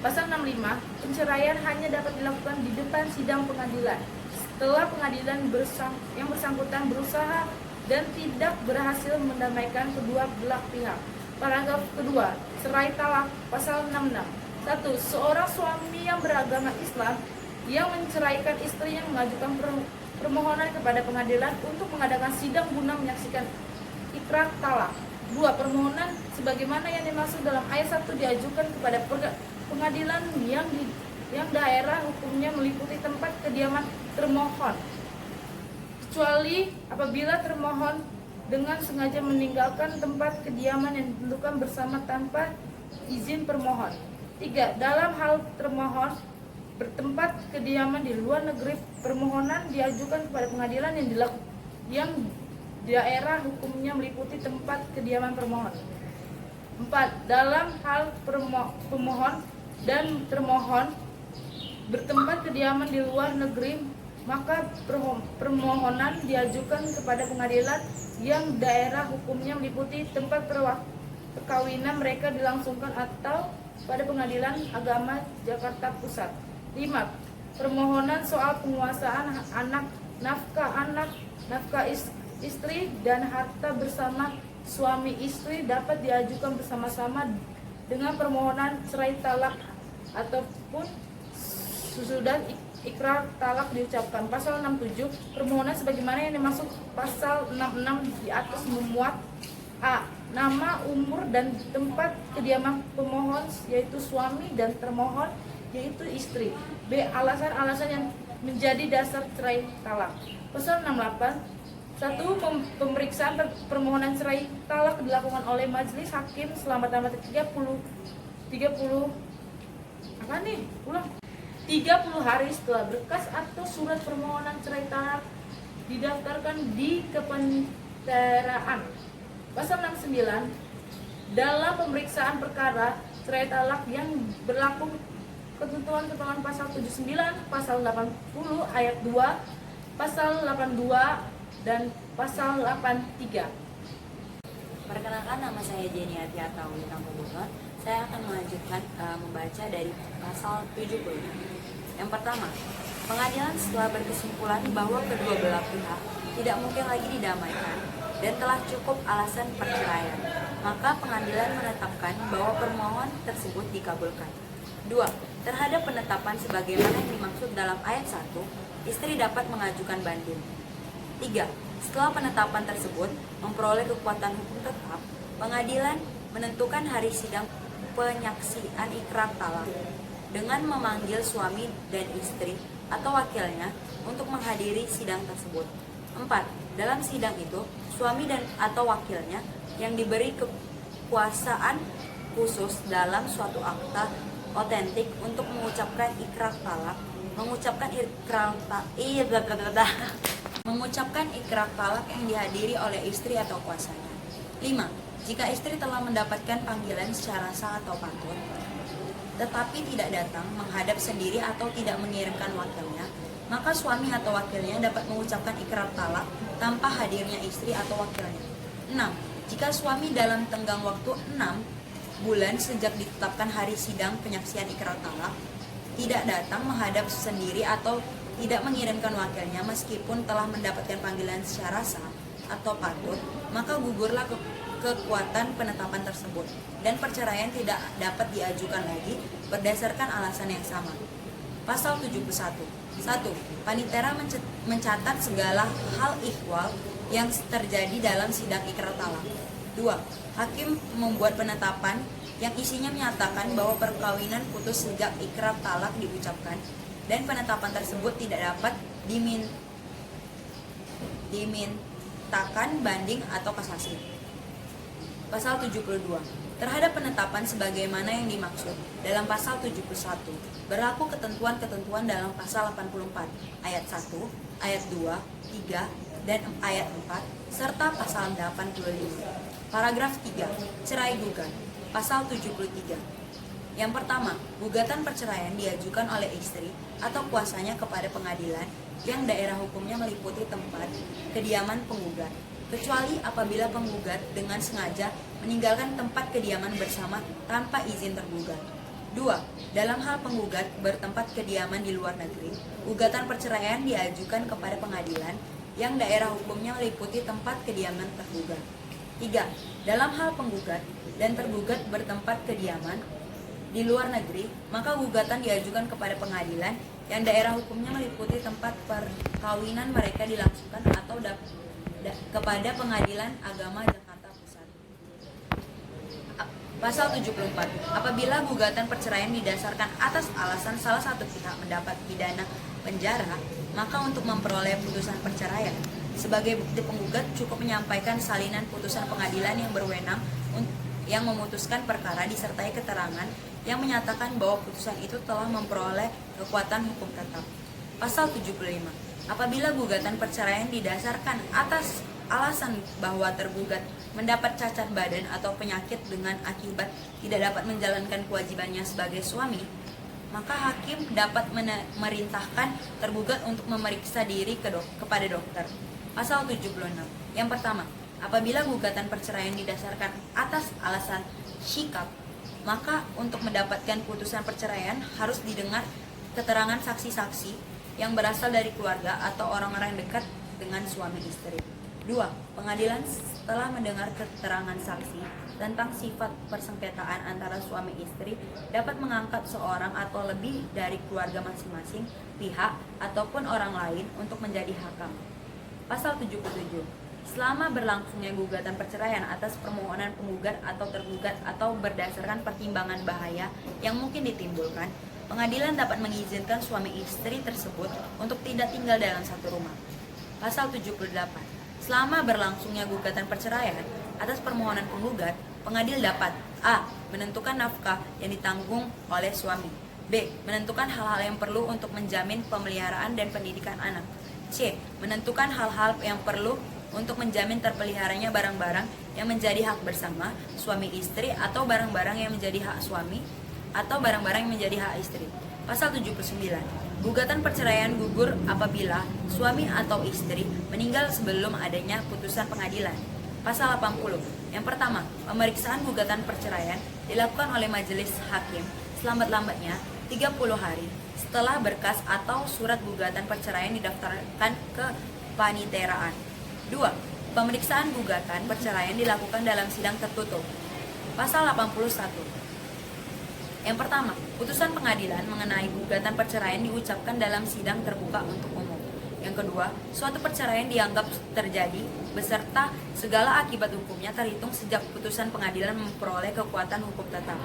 Pasal 65, penceraian hanya dapat dilakukan di depan sidang pengadilan setelah pengadilan yang bersangkutan berusaha dan tidak berhasil mendamaikan kedua belah pihak. Paragraf kedua, cerai talak. Pasal 66. 1. Seorang suami yang beragama Islam yang menceraikan istrinya mengajukan permohonan kepada pengadilan untuk mengadakan sidang guna menyaksikan ikrar talak. 2. Permohonan sebagaimana yang dimaksud dalam ayat 1 diajukan kepada pengadilan yang daerah hukumnya meliputi tempat kediaman termohon, kecuali apabila termohon dengan sengaja meninggalkan tempat kediaman yang ditentukan bersama tanpa izin permohon. 3. Dalam hal termohon bertempat kediaman di luar negeri, permohonan diajukan kepada pengadilan yang daerah hukumnya meliputi tempat kediaman permohon. 4. Dalam hal pemohon dan termohon bertempat kediaman di luar negeri, maka permohonan diajukan kepada pengadilan yang daerah hukumnya meliputi tempat perkawinan mereka dilangsungkan atau pada Pengadilan Agama Jakarta Pusat. 5. Permohonan soal penguasaan anak, nafkah istri dan harta bersama suami istri dapat diajukan bersama-sama dengan permohonan cerai talak ataupun sesudah ikrar talak diucapkan. Pasal 67, permohonan sebagaimana yang dimaksud pasal 66 di atas memuat: A. Nama, umur, dan tempat kediaman pemohon yaitu suami dan termohon yaitu istri. B. Alasan-alasan yang menjadi dasar cerai talak. Pasal 68. 1. Pemeriksaan permohonan cerai talak dilakukan oleh majelis hakim selama 30 hari setelah berkas atau surat permohonan cerai talak didaftarkan di kepaniteraan. Pasal 69. Dalam pemeriksaan perkara cerai talak yang berlaku ketentuan pasal 79, pasal 80 ayat 2, pasal 82 dan pasal 83. Perkenalkan, nama saya Jenny Atiata Winamubungan. Saya akan melanjutkan membaca dari pasal 70. Yang pertama, pengadilan setelah berkesimpulan bahwa kedua belah pihak tidak mungkin lagi didamaikan dan telah cukup alasan perceraian, maka pengadilan menetapkan bahwa permohonan tersebut dikabulkan. 2. Terhadap penetapan sebagaimana yang dimaksud dalam ayat 1, istri dapat mengajukan banding. 3. Setelah penetapan tersebut memperoleh kekuatan hukum tetap, pengadilan menentukan hari sidang penyaksian ikrar talak dengan memanggil suami dan istri atau wakilnya untuk menghadiri sidang tersebut. 4. Dalam sidang itu, suami dan atau wakilnya yang diberi kekuasaan khusus dalam suatu akta otentik untuk mengucapkan ikrar talak, mengucapkan ikrar talak yang dihadiri oleh istri atau kuasanya. 5. Jika istri telah mendapatkan panggilan secara sah atau patut, tetapi tidak datang menghadap sendiri atau tidak mengirimkan wakilnya, maka suami atau wakilnya dapat mengucapkan ikrar talak tanpa hadirnya istri atau wakilnya. 6. Jika suami dalam tenggang waktu 6 bulan sejak ditetapkan hari sidang penyaksian ikrar talak tidak datang menghadap sendiri atau tidak mengirimkan wakilnya meskipun telah mendapatkan panggilan secara sah atau patut, maka gugurlah kekuatan penetapan tersebut dan perceraian tidak dapat diajukan lagi berdasarkan alasan yang sama. Pasal 71. 1. Panitera mencatat segala hal ihwal yang terjadi dalam sidang ikrar talak. 2. Hakim membuat penetapan yang isinya menyatakan bahwa perkawinan putus sejak ikrar talak diucapkan dan penetapan tersebut tidak dapat dimintakan banding atau kasasi. Pasal 72. Terhadap penetapan sebagaimana yang dimaksud dalam pasal 71, berlaku ketentuan-ketentuan dalam pasal 84 ayat 1, ayat 2, 3, dan ayat 4 serta pasal 85. Paragraf 3. Cerai gugat. Pasal 73. Yang pertama, gugatan perceraian diajukan oleh istri atau kuasanya kepada pengadilan yang daerah hukumnya meliputi tempat kediaman penggugat, kecuali apabila penggugat dengan sengaja meninggalkan tempat kediaman bersama tanpa izin tergugat. 2. Dalam hal penggugat bertempat kediaman di luar negeri, gugatan perceraian diajukan kepada pengadilan yang daerah hukumnya meliputi tempat kediaman tergugat. 3. Dalam hal penggugat dan tergugat bertempat kediaman di luar negeri, maka gugatan diajukan kepada pengadilan yang daerah hukumnya meliputi tempat perkawinan mereka dilangsungkan atau kepada Pengadilan Agama Jakarta Pusat. Pasal 74. Apabila gugatan perceraian didasarkan atas alasan salah satu pihak mendapat pidana penjara, maka untuk memperoleh putusan perceraian sebagai bukti penggugat cukup menyampaikan salinan putusan pengadilan yang berwenang yang memutuskan perkara disertai keterangan yang menyatakan bahwa putusan itu telah memperoleh kekuatan hukum tetap. Pasal 75. Apabila gugatan perceraian didasarkan atas alasan bahwa tergugat mendapat cacat badan atau penyakit dengan akibat tidak dapat menjalankan kewajibannya sebagai suami, maka hakim dapat memerintahkan tergugat untuk memeriksa diri kepada dokter. Pasal 76. Yang pertama, apabila gugatan perceraian didasarkan atas alasan syikap, maka untuk mendapatkan putusan perceraian harus didengar keterangan saksi-saksi yang berasal dari keluarga atau orang-orang dekat dengan suami istri. 2. Pengadilan setelah mendengar keterangan saksi tentang sifat persengketaan antara suami istri dapat mengangkat seorang atau lebih dari keluarga masing-masing pihak ataupun orang lain untuk menjadi hakam. Pasal 77. Selama berlangsungnya gugatan perceraian atas permohonan penggugat atau tergugat atau berdasarkan pertimbangan bahaya yang mungkin ditimbulkan, pengadilan dapat mengizinkan suami istri tersebut untuk tidak tinggal dalam satu rumah. Pasal 78. Selama berlangsungnya gugatan perceraian atas permohonan penggugat, pengadil dapat A. Menentukan nafkah yang ditanggung oleh suami, B. Menentukan hal-hal yang perlu untuk menjamin pemeliharaan dan pendidikan anak, C. Menentukan hal-hal yang perlu untuk menjamin terpeliharanya barang-barang yang menjadi hak bersama suami istri atau barang-barang yang menjadi hak suami atau barang-barang yang menjadi hak istri. Pasal 79. Gugatan perceraian gugur apabila suami atau istri meninggal sebelum adanya putusan pengadilan. Pasal 80. Yang pertama, pemeriksaan gugatan perceraian dilakukan oleh majelis hakim selambat-lambatnya 30 hari setelah berkas atau surat gugatan perceraian didaftarkan ke paniteraan. 2. Pemeriksaan gugatan perceraian dilakukan dalam sidang tertutup. Pasal 81. Yang pertama, putusan pengadilan mengenai gugatan perceraian diucapkan dalam sidang terbuka untuk umum. Yang kedua, suatu perceraian dianggap terjadi beserta segala akibat hukumnya terhitung sejak putusan pengadilan memperoleh kekuatan hukum tetap.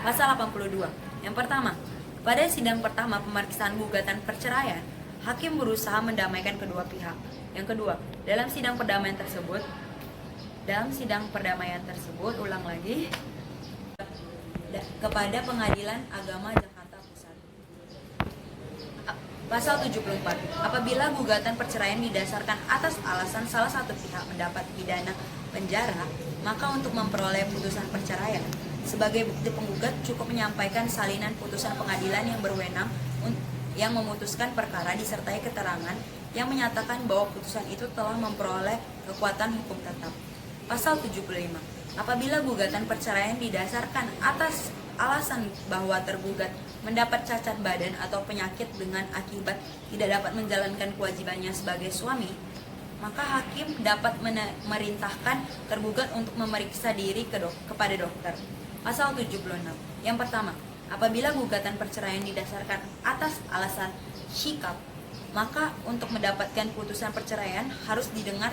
Pasal 82. Yang pertama, pada sidang pertama pemeriksaan gugatan perceraian, hakim berusaha mendamaikan kedua pihak. Yang kedua, dalam sidang perdamaian tersebut, ulang lagi, kepada Pengadilan Agama Jakarta Pusat. Pasal 74. Apabila gugatan perceraian didasarkan atas alasan salah satu pihak mendapat pidana penjara, maka untuk memperoleh putusan perceraian, sebagai bukti penggugat cukup menyampaikan salinan putusan pengadilan yang berwenang yang memutuskan perkara disertai keterangan yang menyatakan bahwa putusan itu telah memperoleh kekuatan hukum tetap. Pasal 75. Apabila gugatan perceraian didasarkan atas alasan bahwa tergugat mendapat cacat badan atau penyakit dengan akibat tidak dapat menjalankan kewajibannya sebagai suami, maka hakim dapat memerintahkan tergugat untuk memeriksa diri kepada dokter. Pasal 76. Yang pertama, apabila gugatan perceraian didasarkan atas alasan syikap, maka untuk mendapatkan putusan perceraian harus didengar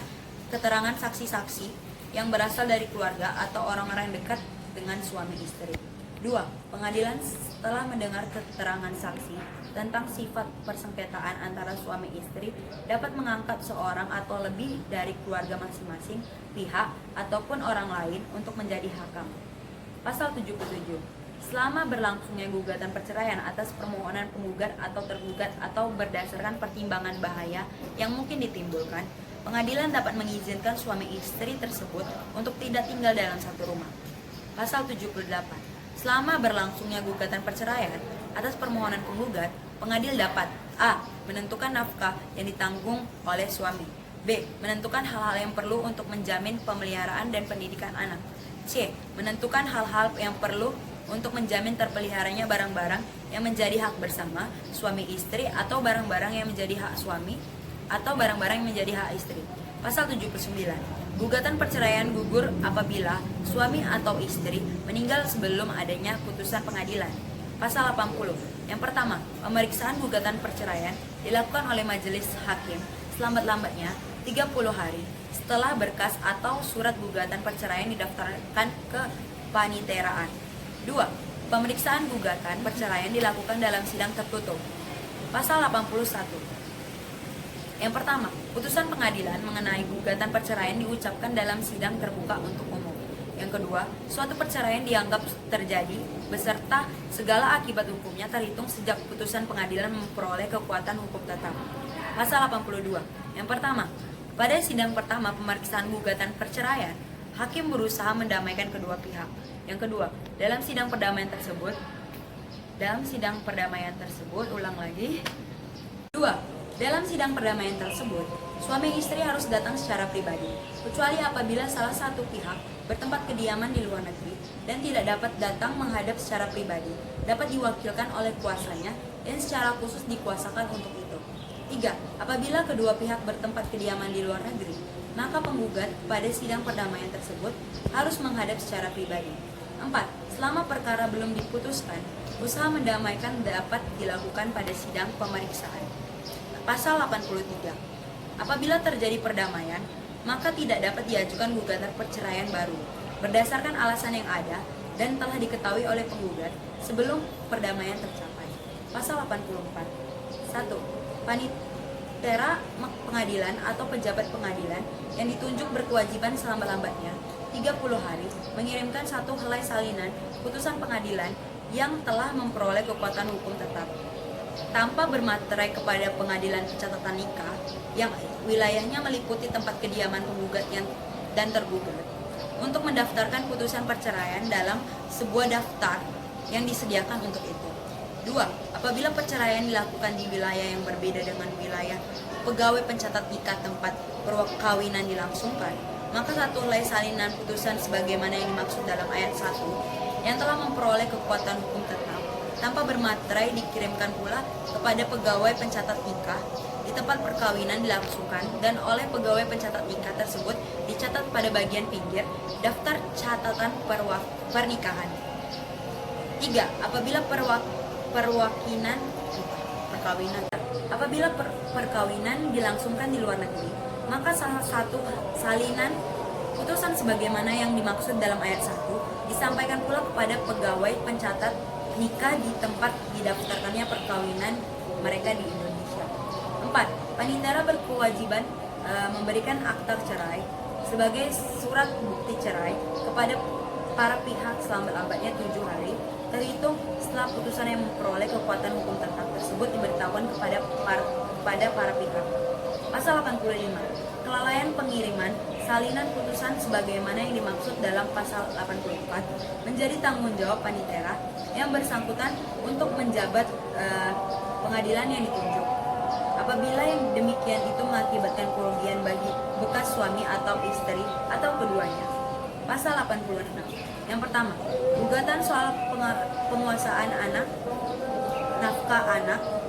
keterangan saksi-saksi yang berasal dari keluarga atau orang-orang dekat dengan suami istri. 2. Pengadilan setelah mendengar keterangan saksi tentang sifat persengketaan antara suami istri dapat mengangkat seorang atau lebih dari keluarga masing-masing pihak ataupun orang lain untuk menjadi hakam. Pasal 77. Selama berlangsungnya gugatan perceraian atas permohonan penggugat atau tergugat atau berdasarkan pertimbangan bahaya yang mungkin ditimbulkan, pengadilan dapat mengizinkan suami istri tersebut untuk tidak tinggal dalam satu rumah. Pasal 78. Selama berlangsungnya gugatan perceraian atas permohonan penggugat, pengadil dapat A. Menentukan nafkah yang ditanggung oleh suami. B. Menentukan hal-hal yang perlu untuk menjamin pemeliharaan dan pendidikan anak. C. Menentukan hal-hal yang perlu untuk menjamin terpeliharanya barang-barang yang menjadi hak bersama suami istri atau barang-barang yang menjadi hak suami atau barang-barang yang menjadi hak istri. Pasal 79. Gugatan perceraian gugur apabila suami atau istri meninggal sebelum adanya putusan pengadilan. Pasal 80. Yang pertama, pemeriksaan gugatan perceraian dilakukan oleh majelis hakim selambat-lambatnya 30 hari setelah berkas atau surat gugatan perceraian didaftarkan ke paniteraan. 2. Pemeriksaan gugatan perceraian dilakukan dalam sidang tertutup. Pasal 81. Yang pertama, putusan pengadilan mengenai gugatan perceraian diucapkan dalam sidang terbuka untuk umum. Yang kedua, suatu perceraian dianggap terjadi beserta segala akibat hukumnya terhitung sejak putusan pengadilan memperoleh kekuatan hukum tetap. Pasal 82. Yang pertama, pada sidang pertama pemeriksaan gugatan perceraian, hakim berusaha mendamaikan kedua pihak. Yang kedua, dalam sidang perdamaian tersebut, ulang lagi. 2. Dalam sidang perdamaian tersebut, suami istri harus datang secara pribadi, kecuali apabila salah satu pihak bertempat kediaman di luar negeri dan tidak dapat datang menghadap secara pribadi, dapat diwakilkan oleh kuasanya dan secara khusus dikuasakan untuk itu. 3. Apabila kedua pihak bertempat kediaman di luar negeri, maka penggugat pada sidang perdamaian tersebut harus menghadap secara pribadi. 4. Selama perkara belum diputuskan, usaha mendamaikan dapat dilakukan pada sidang pemeriksaan. Pasal 83. Apabila terjadi perdamaian, maka tidak dapat diajukan gugatan perceraian baru berdasarkan alasan yang ada dan telah diketahui oleh penggugat sebelum perdamaian tercapai. Pasal 84. 1. Panitera pengadilan atau pejabat pengadilan yang ditunjuk berkewajiban selama-lambatnya 30 hari mengirimkan satu helai salinan putusan pengadilan yang telah memperoleh kekuatan hukum tetap tanpa bermaterai kepada pengadilan pencatatan nikah yang wilayahnya meliputi tempat kediaman penggugat dan tergugat untuk mendaftarkan putusan perceraian dalam sebuah daftar yang disediakan untuk itu. 2. Apabila perceraian dilakukan di wilayah yang berbeda dengan wilayah pegawai pencatat nikah tempat perkawinan dilangsungkan, maka satu helai salinan putusan sebagaimana yang dimaksud dalam ayat 1 yang telah memperoleh kekuatan hukum tetap tanpa bermaterai dikirimkan pula kepada pegawai pencatat nikah di tempat perkawinan dilangsungkan dan oleh pegawai pencatat nikah tersebut dicatat pada bagian pinggir daftar catatan pernikahan. 3. Perkawinan dilangsungkan di luar negeri, maka salah satu salinan putusan sebagaimana yang dimaksud dalam ayat 1 disampaikan pula kepada pegawai pencatat nikah di tempat didaftarkannya perkawinan mereka di Indonesia. 4. Penitera berkewajiban memberikan akta cerai sebagai surat bukti cerai kepada para pihak selambat-lambatnya 7 hari terhitung setelah putusan yang memperoleh kekuatan hukum tetap tersebut diberitahukan kepada para pihak. Pasal 85. Kelalaian pengiriman salinan putusan sebagaimana yang dimaksud dalam pasal 84 menjadi tanggung jawab panitera yang bersangkutan untuk menjabat pengadilan yang ditunjuk. Apabila yang demikian itu mengakibatkan kerugian bagi bekas suami atau istri atau keduanya. Pasal 86. Yang pertama, gugatan soal penguasaan anak,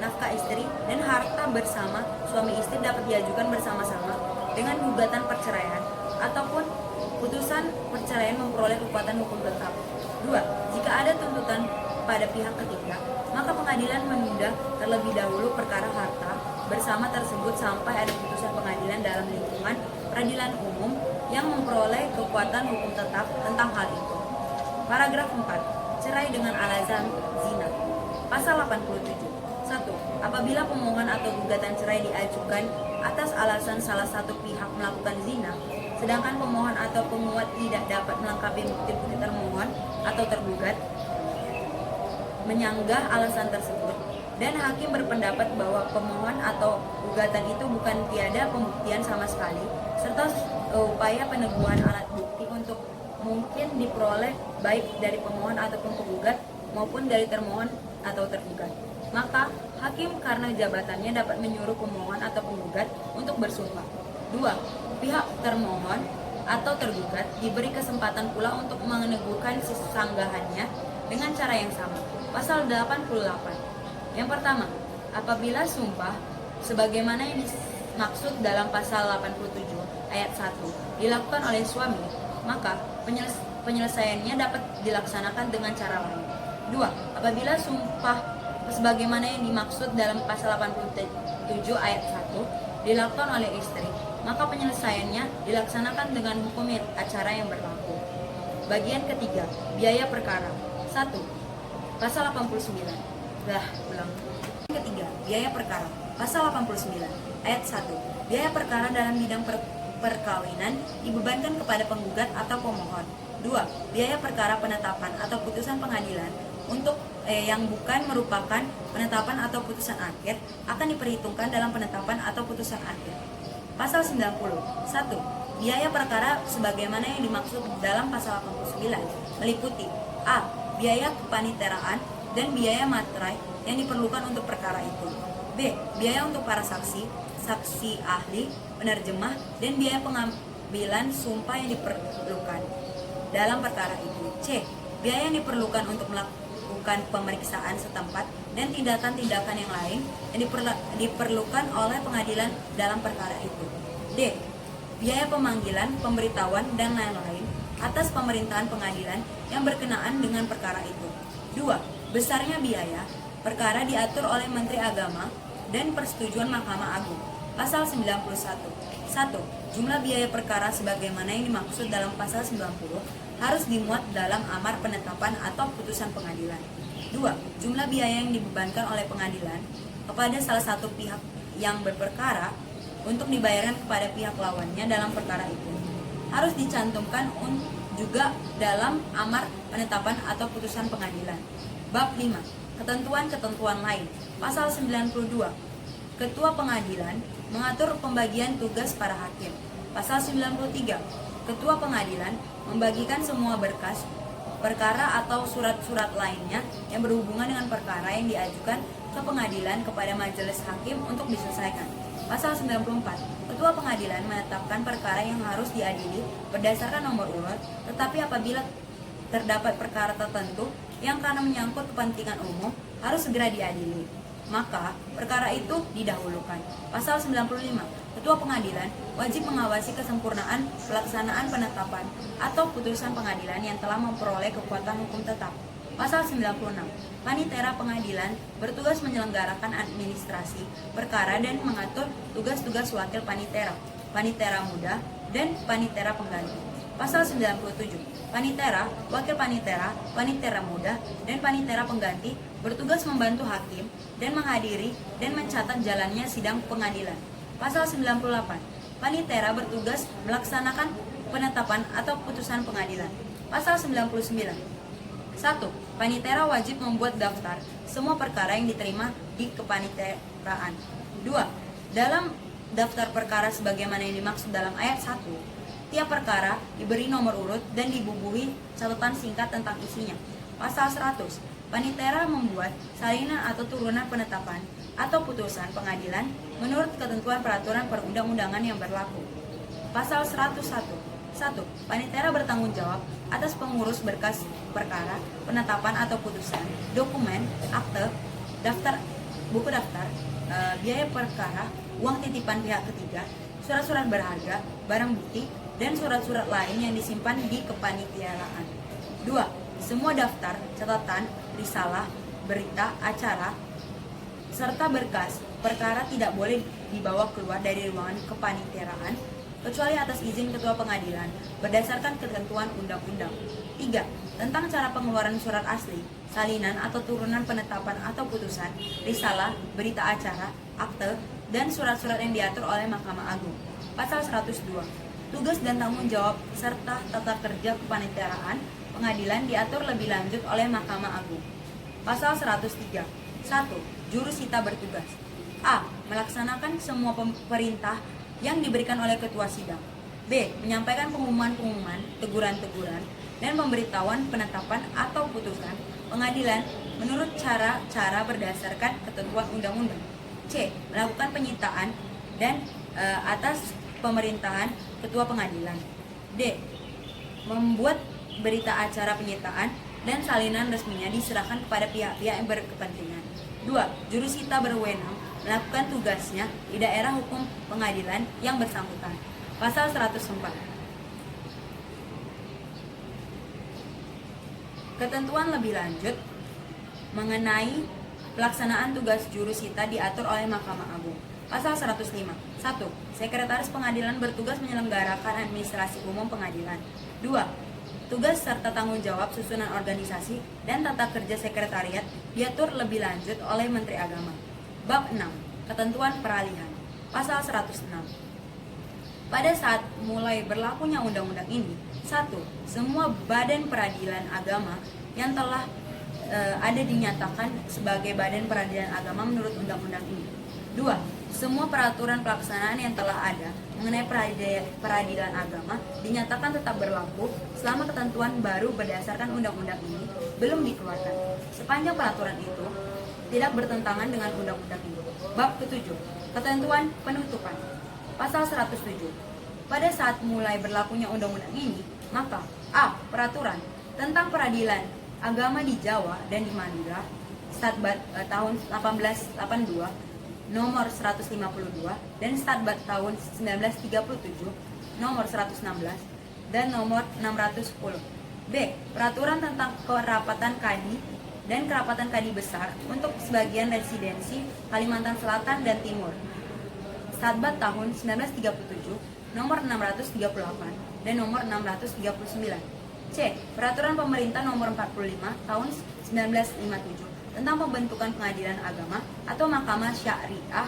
nafkah istri, dan harta bersama suami istri dapat diajukan bersama-sama dengan gugatan perceraian ataupun putusan perceraian memperoleh kekuatan hukum tetap. 2. Jika ada tuntutan pada pihak ketiga, maka pengadilan menunda terlebih dahulu perkara harta bersama tersebut sampai ada putusan pengadilan dalam lingkungan peradilan umum yang memperoleh kekuatan hukum tetap tentang hal itu. Paragraf 4. Cerai dengan alasan zina. Pasal 87. 1. Apabila pemohon atau gugatan cerai diajukan atas alasan salah satu pihak melakukan zina, sedangkan pemohon atau penguat tidak dapat melengkapi bukti-bukti termohon atau tergugat menyanggah alasan tersebut, dan hakim berpendapat bahwa pemohon atau gugatan itu bukan tiada pembuktian sama sekali, serta upaya peneguhan alat bukti untuk mungkin diperoleh baik dari pemohon ataupun penggugat maupun dari termohon atau tergugat, maka hakim karena jabatannya dapat menyuruh pemohon atau penggugat untuk bersumpah. 2. Pihak termohon atau tergugat diberi kesempatan pula untuk meneguhkan sanggahannya dengan cara yang sama. Pasal 88. Yang pertama, apabila sumpah sebagaimana yang dimaksud dalam pasal 87 ayat 1 dilakukan oleh suami, maka penyelesaiannya dapat dilaksanakan dengan cara lain. 2. Apabila sumpah sebagaimana yang dimaksud dalam pasal 87 ayat 1 dilakukan oleh istri, maka penyelesaiannya dilaksanakan dengan hukum acara yang berlaku. Bagian ketiga, biaya perkara. 1. Pasal 89. Ketiga, biaya perkara. Pasal 89 ayat 1. Biaya perkara dalam bidang perkawinan dibebankan kepada penggugat atau pemohon. 2. Biaya perkara penetapan atau putusan pengadilan untuk yang bukan merupakan penetapan atau putusan akhir akan diperhitungkan dalam penetapan atau putusan akhir. Pasal 90. 1. Biaya perkara sebagaimana yang dimaksud dalam pasal 89 meliputi a. Biaya kepaniteraan dan biaya materai yang diperlukan untuk perkara itu. B. Biaya untuk para saksi, saksi ahli, penerjemah, dan biaya pengambilan sumpah yang diperlukan dalam perkara itu. C. Biaya yang diperlukan untuk melakukan pemeriksaan setempat dan tindakan-tindakan yang lain yang diperlukan oleh pengadilan dalam perkara itu. D. Biaya pemanggilan, pemberitahuan, dan lain-lain atas pemerintahan pengadilan yang berkenaan dengan perkara itu. 2. Besarnya biaya perkara diatur oleh Menteri Agama dan persetujuan Mahkamah Agung. Pasal 91. 1. Jumlah biaya perkara sebagaimana yang dimaksud dalam pasal 90 harus dimuat dalam amar penetapan atau putusan pengadilan. 2. Jumlah biaya yang dibebankan oleh pengadilan kepada salah satu pihak yang berperkara untuk dibayarkan kepada pihak lawannya dalam perkara itu harus dicantumkan juga dalam amar penetapan atau putusan pengadilan. Bab 5. Ketentuan-ketentuan lain. Pasal 92. Ketua pengadilan mengatur pembagian tugas para hakim. Pasal 93. Ketua pengadilan membagikan semua berkas, perkara atau surat-surat lainnya yang berhubungan dengan perkara yang diajukan ke pengadilan kepada majelis hakim untuk diselesaikan. Pasal 94. Ketua pengadilan menetapkan perkara yang harus diadili berdasarkan nomor urut, tetapi apabila terdapat perkara tertentu yang karena menyangkut kepentingan umum harus segera diadili, maka perkara itu didahulukan. Pasal 95. Ketua pengadilan wajib mengawasi kesempurnaan pelaksanaan penetapan atau putusan pengadilan yang telah memperoleh kekuatan hukum tetap. Pasal 96. Panitera pengadilan bertugas menyelenggarakan administrasi perkara dan mengatur tugas-tugas wakil panitera, panitera muda, dan panitera pengganti. Pasal 97. Panitera, wakil panitera, panitera muda, dan panitera pengganti bertugas membantu hakim dan menghadiri dan mencatat jalannya sidang pengadilan. Pasal 98. Panitera bertugas melaksanakan penetapan atau putusan pengadilan. Pasal 99. 1. Panitera wajib membuat daftar semua perkara yang diterima di kepaniteraan. 2. Dalam daftar perkara sebagaimana yang dimaksud dalam ayat 1, tiap perkara diberi nomor urut dan dibubuhi catatan singkat tentang isinya. Pasal 100. Panitera membuat salinan atau turunan penetapan atau putusan pengadilan menurut ketentuan peraturan perundang-undangan yang berlaku. Pasal 101. 1. Panitera bertanggung jawab atas pengurus berkas perkara, penetapan atau putusan, dokumen, akte, buku daftar, biaya perkara, uang titipan pihak ketiga, surat-surat berharga, barang bukti, dan surat-surat lain yang disimpan di kepanitiaraan. 2. Semua daftar, catatan, risalah, berita, acara, serta berkas perkara tidak boleh dibawa keluar dari ruangan kepanitiaraan kecuali atas izin ketua pengadilan berdasarkan ketentuan undang-undang. 3. Tentang cara pengeluaran surat asli, salinan atau turunan penetapan atau putusan, risalah, berita acara, akte, dan surat-surat yang diatur oleh Mahkamah Agung. Pasal 102. Tugas dan tanggung jawab serta tata kerja kepanitiaraan pengadilan diatur lebih lanjut oleh Mahkamah Agung. Pasal 103. 1. Jurusita bertugas. A. Melaksanakan semua perintah yang diberikan oleh ketua sidang. B. Menyampaikan pengumuman-pengumuman, teguran-teguran, dan pemberitahuan penetapan atau putusan pengadilan menurut cara-cara berdasarkan ketentuan undang-undang. C. Melakukan penyitaan dan atas pemerintahan ketua pengadilan. D. Membuat berita acara penyitaan dan salinan resminya diserahkan kepada pihak-pihak yang berkepentingan. 2. Jurusita berwenang melakukan tugasnya di daerah hukum pengadilan yang bersangkutan. Pasal 104. Ketentuan lebih lanjut mengenai pelaksanaan tugas jurusita diatur oleh Mahkamah Agung. Pasal 105. 1. Sekretaris pengadilan bertugas menyelenggarakan administrasi umum pengadilan. 2. Tugas serta tanggung jawab susunan organisasi dan tata kerja sekretariat diatur lebih lanjut oleh Menteri Agama. Bab 6. Ketentuan peralihan. Pasal 106. Pada saat mulai berlakunya undang-undang ini, 1. Semua badan peradilan agama yang telah ada dinyatakan sebagai badan peradilan agama menurut undang-undang ini. 2. Semua peraturan pelaksanaan yang telah ada mengenai peradilan agama dinyatakan tetap berlaku selama ketentuan baru berdasarkan undang-undang ini belum dikeluarkan. Sepanjang peraturan itu tidak bertentangan dengan undang-undang ini. Bab ke-7. Ketentuan penutupan. Pasal 107. Pada saat mulai berlakunya undang-undang ini, maka A. Peraturan tentang peradilan agama di Jawa dan di Madura Statbat tahun 1882 nomor 152 dan Statbat tahun 1937 nomor 116 dan nomor 610. B. Peraturan tentang kerapatan kadi dan kerapatan kadi besar untuk sebagian residensi Kalimantan Selatan dan Timur. Statbat tahun 1937, nomor 638 dan nomor 639. C. Peraturan Pemerintah nomor 45 tahun 1957 tentang pembentukan pengadilan agama atau mahkamah syariah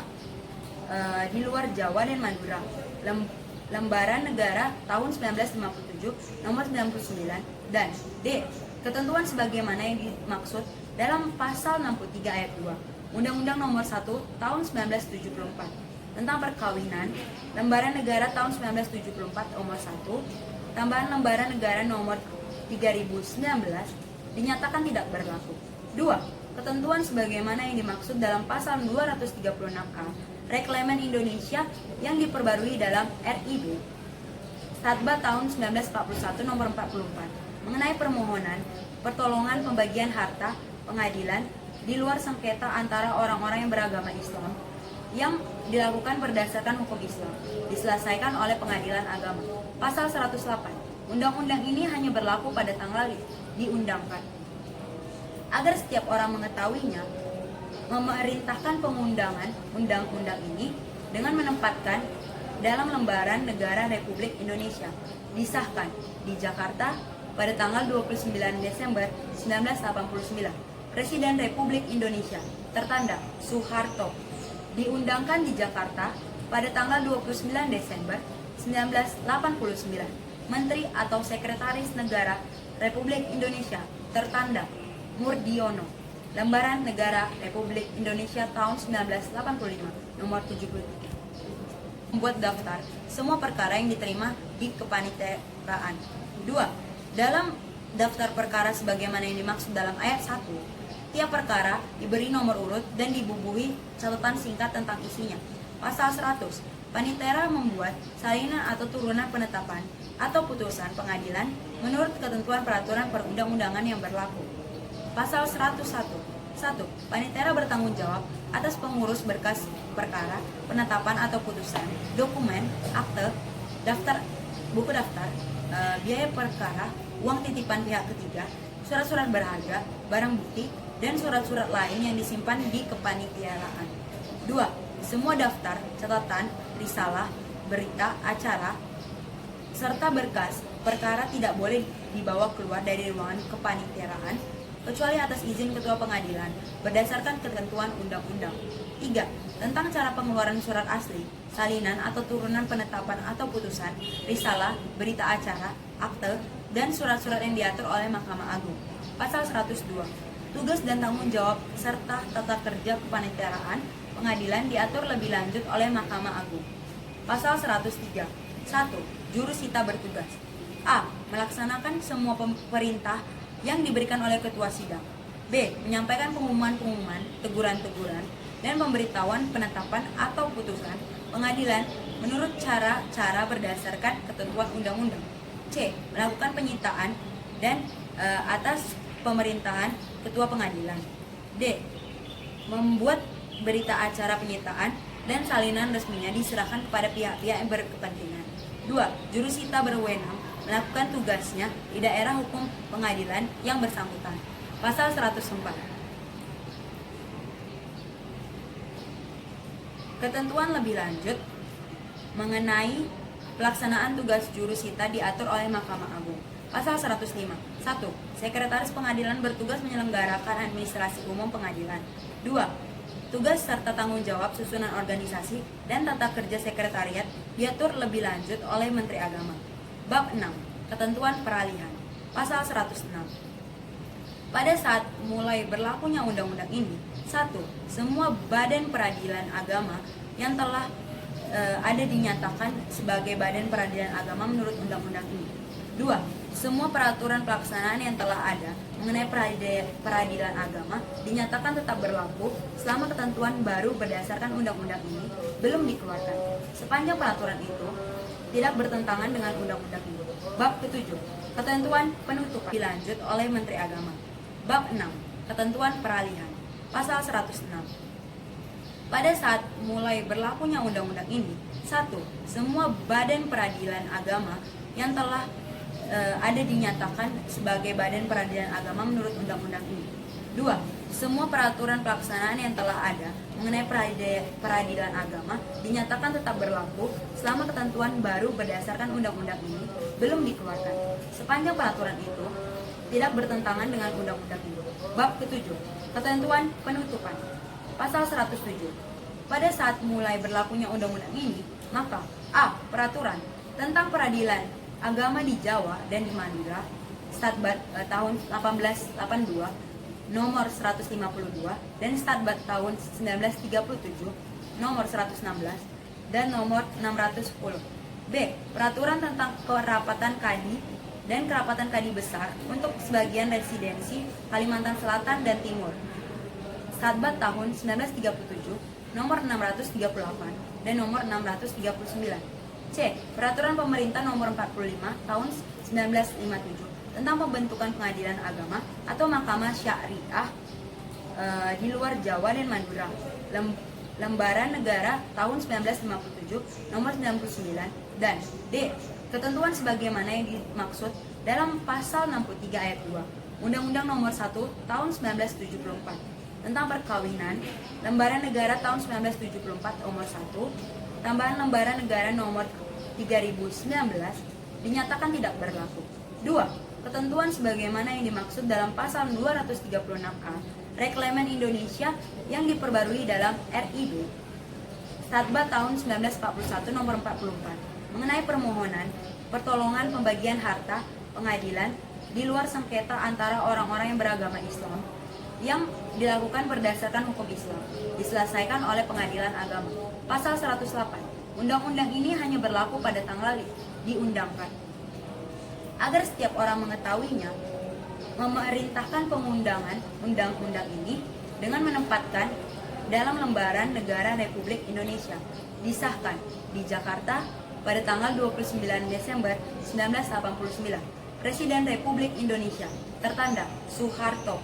di luar Jawa dan Madura. Lembaran Negara tahun 1957 nomor 99 dan D. Ketentuan sebagaimana yang dimaksud dalam pasal 63 ayat 2 Undang-Undang nomor 1 tahun 1974 tentang perkawinan, Lembaran Negara tahun 1974 nomor 1, tambahan Lembaran Negara nomor 3019 dinyatakan tidak berlaku. 2. Ketentuan sebagaimana yang dimaksud dalam pasal 236A Reklemen Indonesia yang diperbarui dalam RIB Statbat tahun 1941 nomor 44 mengenai permohonan pertolongan pembagian harta pengadilan di luar sengketa antara orang-orang yang beragama Islam yang dilakukan berdasarkan hukum Islam diselesaikan oleh pengadilan agama. Pasal 108. Undang-undang ini hanya berlaku pada tanggal diundangkan. Agar setiap orang mengetahuinya, memerintahkan pengundangan undang-undang ini dengan menempatkan dalam lembaran negara Republik Indonesia, disahkan di Jakarta pada tanggal 29 Desember 1989. Presiden Republik Indonesia tertanda Soeharto diundangkan di Jakarta pada tanggal 29 Desember 1989. Menteri atau Sekretaris Negara Republik Indonesia tertanda Murdiono. Lembaran Negara Republik Indonesia tahun 1985 nomor 73. Membuat daftar semua perkara yang diterima di kepaniteraan. 2. Dalam daftar perkara sebagaimana yang dimaksud dalam ayat 1, tiap perkara diberi nomor urut dan dibubuhi catatan singkat tentang isinya. Pasal 100. Panitera membuat salinan atau turunan penetapan atau putusan pengadilan menurut ketentuan peraturan perundang-undangan yang berlaku. Pasal 101. 1. Panitera bertanggung jawab atas pengurus berkas perkara, penetapan atau putusan, dokumen, akte, buku daftar, biaya perkara, uang titipan pihak ketiga, surat-surat berharga, barang bukti, dan surat-surat lain yang disimpan di kepanitiaraan. 2. Semua daftar, catatan, risalah, berita, acara, serta berkas perkara tidak boleh dibawa keluar dari ruangan kepanitiaraan kecuali atas izin ketua pengadilan berdasarkan ketentuan undang-undang. 3. Tentang cara pengeluaran surat asli, salinan atau turunan penetapan atau putusan, risalah, berita acara, akte, dan surat-surat yang diatur oleh Mahkamah Agung. Pasal 102. Tugas dan tanggung jawab serta tata kerja kepanitiaraan pengadilan diatur lebih lanjut oleh Mahkamah Agung. Pasal 103. 1. Jurusita bertugas. A. Melaksanakan semua perintah yang diberikan oleh ketua sidang. B. Menyampaikan pengumuman-pengumuman, teguran-teguran, dan pemberitahuan penetapan atau putusan pengadilan menurut cara-cara berdasarkan ketentuan undang-undang. C. Melakukan penyitaan dan atas pemerintahan ketua pengadilan. D. Membuat berita acara penyitaan dan salinan resminya diserahkan kepada pihak-pihak yang berkepentingan. 2. Jurusita berwenang melakukan tugasnya di daerah hukum pengadilan yang bersangkutan. Pasal 104. Ketentuan lebih lanjut mengenai pelaksanaan tugas jurusita diatur oleh Mahkamah Agung. Pasal 105. 1. Sekretaris pengadilan bertugas menyelenggarakan administrasi umum pengadilan. 2. Tugas serta tanggung jawab susunan organisasi dan tata kerja sekretariat diatur lebih lanjut oleh Menteri Agama. Bab 6. Ketentuan peralihan. Pasal 106. Pada saat mulai berlakunya undang-undang ini, 1. Semua badan peradilan agama yang telah ada dinyatakan sebagai badan peradilan agama menurut undang-undang ini. 2. Semua peraturan pelaksanaan yang telah ada mengenai peradilan agama dinyatakan tetap berlaku selama ketentuan baru berdasarkan undang-undang ini belum dikeluarkan. Sepanjang peraturan itu tidak bertentangan dengan undang-undang ini. Bab ke-7. Ketentuan penutupan dilanjut oleh Menteri Agama. Bab 6. Ketentuan peralihan. Pasal 106. Pada saat mulai berlakunya undang-undang ini, 1. Semua badan peradilan agama yang telah ada dinyatakan sebagai badan peradilan agama menurut undang-undang ini. 2. Semua peraturan pelaksanaan yang telah ada mengenai peradilan agama dinyatakan tetap berlaku selama ketentuan baru berdasarkan undang-undang ini belum dikeluarkan. Sepanjang peraturan itu tidak bertentangan dengan undang-undang ini. Bab ke-7. Ketentuan penutupan. Pasal 107. Pada saat mulai berlakunya undang-undang ini, maka A. Peraturan tentang peradilan agama di Jawa dan di Madura Statbat tahun 1882 nomor 152 dan Statbat tahun 1937 nomor 116 dan nomor 610. B. Peraturan tentang kerapatan kadi dan kerapatan kadi besar untuk sebagian residensi Kalimantan Selatan dan Timur. Statbat tahun 1937 nomor 638 dan nomor 639. C. Peraturan Pemerintah nomor 45 tahun 1957 tentang pembentukan pengadilan agama atau mahkamah syariah di luar Jawa dan Madura. Lembaran Negara tahun 1957 nomor 99 dan D. Ketentuan sebagaimana yang dimaksud dalam pasal 63 ayat 2 Undang-Undang Nomor 1 Tahun 1974 tentang Perkawinan, Lembaran Negara tahun 1974 Nomor 1, tambahan Lembaran Negara Nomor 3019 dinyatakan tidak berlaku. 2. Ketentuan sebagaimana yang dimaksud dalam pasal 236A Reklemen Indonesia yang diperbarui dalam RIB Statbat tahun 1941 nomor 44 mengenai permohonan pertolongan pembagian harta pengadilan di luar sengketa antara orang-orang yang beragama Islam yang dilakukan berdasarkan hukum Islam diselesaikan oleh pengadilan agama. Pasal 108. Undang-undang ini hanya berlaku pada tanggal diundangkan. Agar setiap orang mengetahuinya, memerintahkan pengundangan undang-undang ini dengan menempatkan dalam Lembaran Negara Republik Indonesia disahkan di Jakarta pada tanggal 29 Desember 1989. Presiden Republik Indonesia tertanda Soeharto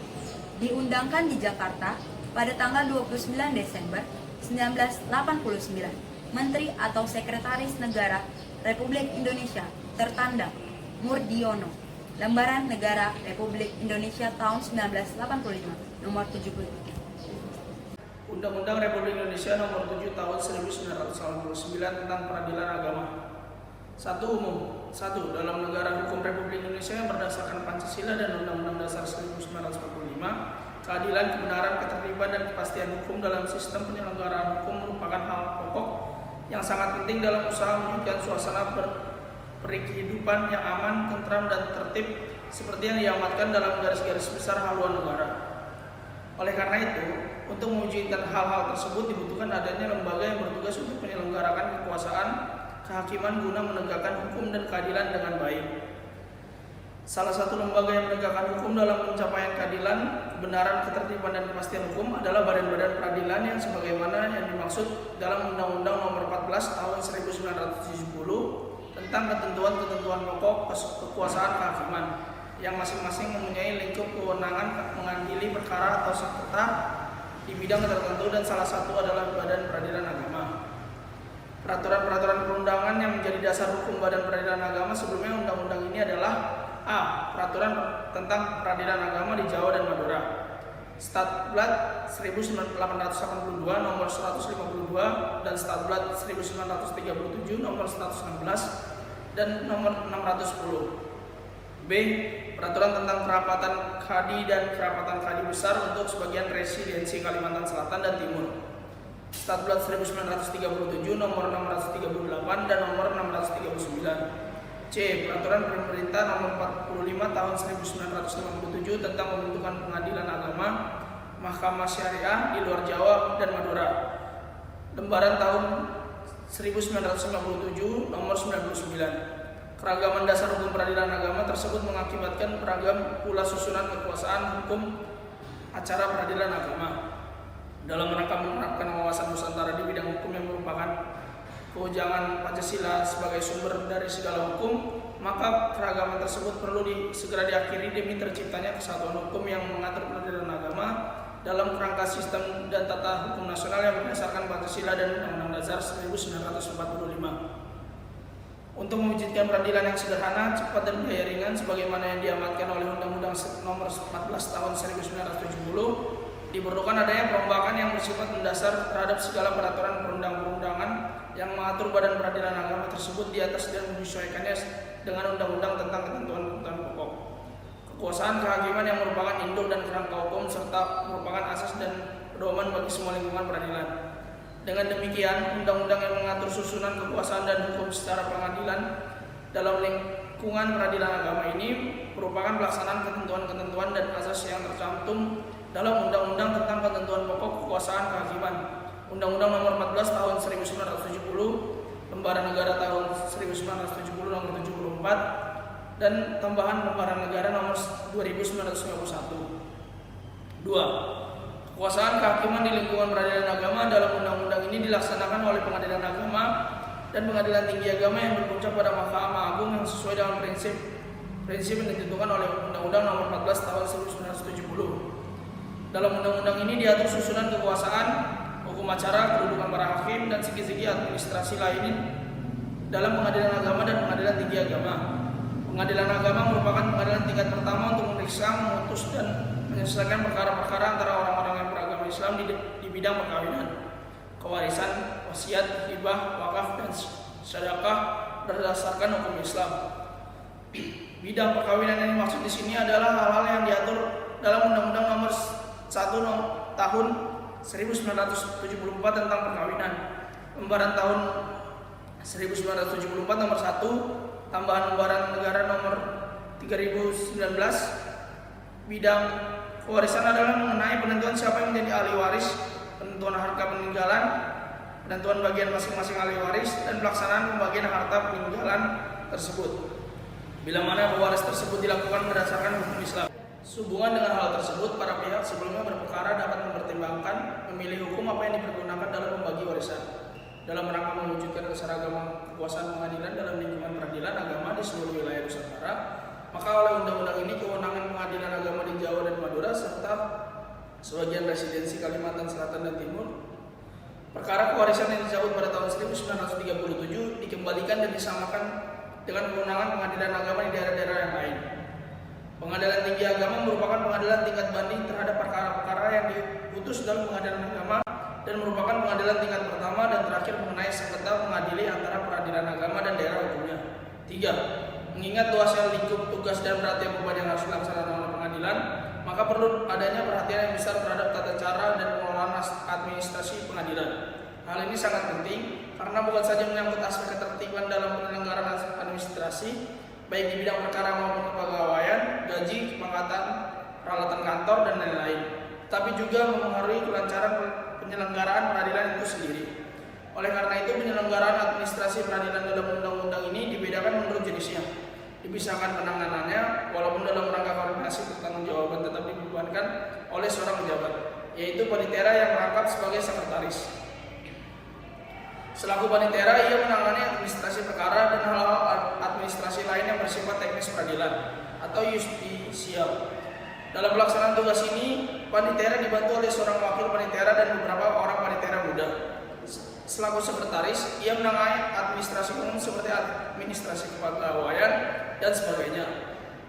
diundangkan di Jakarta pada tanggal 29 Desember 1989. Menteri atau Sekretaris Negara Republik Indonesia tertanda Murdiono. Lembaran Negara Republik Indonesia tahun 1985 nomor 73. Undang-Undang Republik Indonesia nomor 7 tahun 1989 tentang peradilan agama. 1. Umum. 1. Dalam negara hukum Republik Indonesia yang berdasarkan Pancasila dan Undang-Undang Dasar 1945, keadilan, kebenaran, ketertiban, dan kepastian hukum dalam sistem penyelenggaraan hukum merupakan hal pokok yang sangat penting dalam usaha mewujudkan suasana berkehidupan yang aman, tentram, dan tertib seperti yang diamatkan dalam garis-garis besar haluan negara. Oleh karena itu, untuk mewujudkan hal-hal tersebut dibutuhkan adanya lembaga yang bertugas untuk menyelenggarakan kekuasaan kehakiman guna menegakkan hukum dan keadilan dengan baik. Salah satu lembaga yang menegakkan hukum dalam pencapaian keadilan, kebenaran, ketertiban, dan kepastian hukum adalah badan-badan peradilan yang sebagaimana yang dimaksud dalam Undang-Undang Nomor 14 Tahun 1970 tentang ketentuan-ketentuan pokok kekuasaan kehakiman yang masing-masing mempunyai lingkup kewenangan mengadili perkara atau sengketa di bidang tertentu, dan salah satu adalah Badan Peradilan Agama. Peraturan-peraturan perundangan yang menjadi dasar hukum Badan Peradilan Agama sebelumnya undang-undang ini adalah: A. Peraturan tentang peradilan agama di Jawa dan Madura, Statblad 1882 nomor 152 dan Statblad 1937 nomor 116 dan nomor 610. B. Peraturan tentang kerapatan kadi dan kerapatan kadi besar untuk sebagian residensi Kalimantan Selatan dan Timur, Statblad 1937 nomor 638 dan nomor 639. C. Peraturan Pemerintah nomor 45 tahun 1957 tentang pembentukan pengadilan agama Mahkamah Syariah di luar Jawa dan Madura, Lembaran tahun 1957 nomor 99. Keragaman dasar hukum peradilan agama tersebut mengakibatkan beragam pula susunan kekuasaan hukum acara peradilan agama. Dalam rangka menerapkan wawasan Nusantara di bidang hukum yang merupakan kewejangan Pancasila sebagai sumber dari segala hukum, maka keragaman tersebut perlu segera diakhiri demi terciptanya kesatuan hukum yang mengatur peradilan agama dalam kerangka sistem dan tata hukum nasional yang berdasarkan Pancasila dan Undang-Undang Dasar 1945. Untuk mewujudkan peradilan yang sederhana, cepat, dan biaya ringan sebagaimana yang diamatkan oleh Undang-Undang Nomor 14 Tahun 1970, diperlukan adanya perombakan yang bersifat mendasar terhadap segala peraturan perundang-undangan yang mengatur badan peradilan agama tersebut di atas dan menyesuaikannya dengan undang-undang tentang ketentuan-ketentuan pokok kekuasaan kehakiman yang merupakan induk dan kerangka hukum serta merupakan asas dan pedoman bagi semua lingkungan peradilan. Dengan demikian, undang-undang yang mengatur susunan kekuasaan dan hukum secara pengadilan dalam lingkungan peradilan agama ini merupakan pelaksanaan ketentuan-ketentuan dan asas yang tercantum dalam Undang-Undang tentang ketentuan pokok kekuasaan kehakiman, Undang-Undang Nomor 14 Tahun 1970, Lembaran Negara tahun 1970 Nomor 74, dan tambahan Lembaran Negara Nomor 2951. 2. Kekuasaan kehakiman di lingkungan peradilan agama dalam undang-undang ini dilaksanakan oleh pengadilan agama dan pengadilan tinggi agama yang berpuncak pada Mahkamah Agung yang sesuai dengan prinsip yang ditentukan oleh Undang-Undang Nomor 14 Tahun 1970. Dalam undang-undang ini diatur susunan kekuasaan, hukum acara, kedudukan para hakim, dan segi-segi administrasi lain dalam pengadilan agama dan pengadilan tinggi agama. Pengadilan agama merupakan pengadilan tingkat pertama untuk memeriksa, memutus, dan menyelesaikan perkara-perkara antara orang-orang yang beragama Islam di bidang perkawinan, kewarisan, wasiat, hibah, wakaf, dan sedekah berdasarkan hukum Islam. Bidang perkawinan yang dimaksud di sini adalah hal-hal yang diatur dalam Undang-Undang Nomor 1 Tahun 1974 tentang perkawinan, Lembaran Tahun 1974 Nomor 1, Tambahan Lembaran Negara Nomor 3019. Bidang kewarisan adalah mengenai penentuan siapa yang menjadi ahli waris, penentuan harta peninggalan, penentuan bagian masing-masing ahli waris, dan pelaksanaan pembagian harta peninggalan tersebut bila mana pewaris tersebut dilakukan berdasarkan hukum Islam. Sehubungan dengan hal tersebut, para pihak sebelumnya berperkara dapat mempertimbangkan memilih hukum apa yang dipergunakan dalam membagi warisan dalam rangka mewujudkan keseragaman kekuasaan pengadilan dalam lingkungan peradilan agama di seluruh wilayah Nusantara. Maka oleh undang-undang ini kewenangan pengadilan agama di Jawa dan Madura serta sebagian residensi Kalimantan Selatan dan Timur, perkara kewarisan yang dicabut pada tahun 1937 dikembalikan dan disamakan dengan kewenangan pengadilan agama di daerah-daerah yang lain. Pengadilan tinggi agama merupakan pengadilan tingkat banding terhadap perkara-perkara yang diputus dalam pengadilan agama dan merupakan pengadilan tingkat pertama dan terakhir mengenai sengketa mengadili antara peradilan agama dan daerah hukumnya. 3. Mengingat luasnya lingkup tugas dan perhatian beban yang harus dilaksanakan oleh pengadilan, maka perlu adanya perhatian yang besar terhadap tata cara dan pengelolaan administrasi pengadilan. Hal ini sangat penting karena bukan saja menyangkut aspek ketertiban dalam penyelenggaraan administrasi, baik di bidang perkara maupun kepegawaian, gaji, kepangkatan, peralatan kantor, dan lain-lain, tapi juga mempengaruhi kelancaran penyelenggaraan peradilan itu sendiri. Oleh karena itu, penyelenggaraan administrasi peradilan dalam undang-undang ini dibedakan menurut jenisnya. Dipisahkan penanganannya, walaupun dalam rangka koordinasi pertanggungjawaban tetap dibebankan oleh seorang pejabat, yaitu panitera yang merangkap sebagai sekretaris. Selaku panitera, ia menangani administrasi perkara dan hal-hal administrasi lain yang bersifat teknis peradilan atau justisial. Dalam pelaksanaan tugas ini, panitera dibantu oleh seorang wakil panitera dan beberapa orang panitera muda. Selaku sekretaris, ia menangani administrasi umum seperti administrasi kepegawaian dan sebagainya.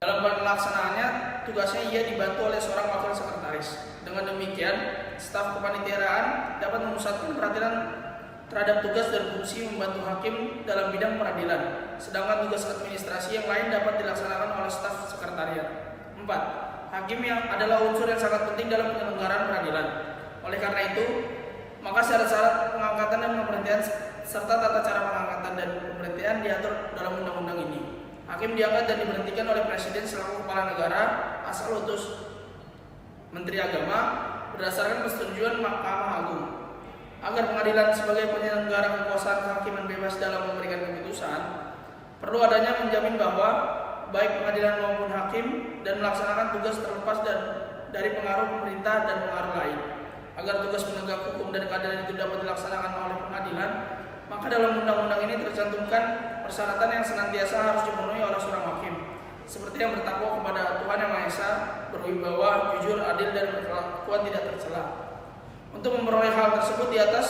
Dalam pelaksanaannya, tugasnya ia dibantu oleh seorang wakil sekretaris. Dengan demikian, staf kepaniteraan dapat memusatkan perhatian terhadap tugas dan fungsi membantu hakim dalam bidang peradilan, sedangkan tugas administrasi yang lain dapat dilaksanakan oleh staf sekretariat. 4. Hakim yang adalah unsur yang sangat penting dalam penyelenggaraan peradilan. Oleh karena itu, maka syarat-syarat pengangkatan dan pemberhentian serta tata cara pengangkatan dan pemberhentian diatur dalam undang-undang ini. Hakim diangkat dan diberhentikan oleh Presiden selaku kepala negara asal utus Menteri Agama berdasarkan persetujuan Mahkamah Agung. Agar pengadilan sebagai penyelenggara kekuasaan kehakiman bebas dalam memberikan keputusan, perlu adanya menjamin bahwa baik pengadilan maupun hakim dan melaksanakan tugas terlepas dari pengaruh pemerintah dan pengaruh lain. Agar tugas penegak hukum dan keadilan itu dapat dilaksanakan oleh pengadilan, maka dalam undang-undang ini tercantumkan persyaratan yang senantiasa harus dipenuhi oleh seorang hakim, seperti yang bertakwa kepada Tuhan Yang Maha Esa, berwibawa, jujur, adil, dan berkelakuan tidak tercela. Untuk memperoleh hal tersebut di atas,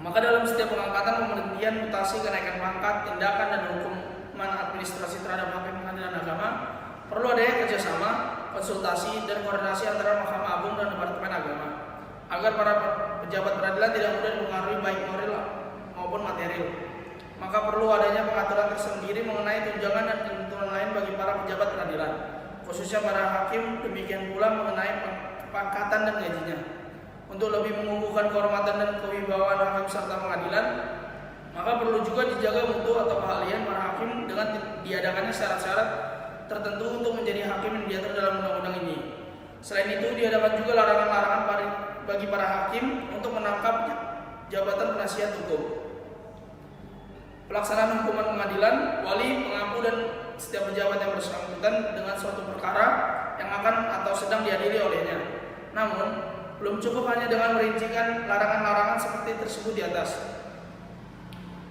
maka dalam setiap pengangkatan, pemberhentian, mutasi, kenaikan pangkat, tindakan, dan hukuman administrasi terhadap hakim pengadilan agama, perlu adanya kerjasama, konsultasi, dan koordinasi antara Mahkamah Agung dan Departemen Agama, agar para pejabat peradilan tidak mudah dipengaruhi baik moral maupun material. Maka perlu adanya pengaturan tersendiri mengenai tunjangan dan ketentuan lain bagi para pejabat peradilan, khususnya para hakim, demikian pula mengenai pangkatan dan gajinya. Untuk lebih mengukuhkan kehormatan dan kewibawaan hakim serta pengadilan, maka perlu juga dijaga mutu atau keahlian para hakim dengan diadakannya syarat-syarat tertentu untuk menjadi hakim yang diatur dalam undang-undang ini. Selain itu, diadakan juga larangan-larangan bagi para hakim untuk menangkap jabatan penasihat hukum, pelaksanaan hukuman pengadilan, wali, pengampu, dan setiap pejabat yang bersangkutan dengan suatu perkara yang akan atau sedang diadili olehnya. Namun, belum cukup hanya dengan merincikan larangan-larangan seperti tersebut di atas.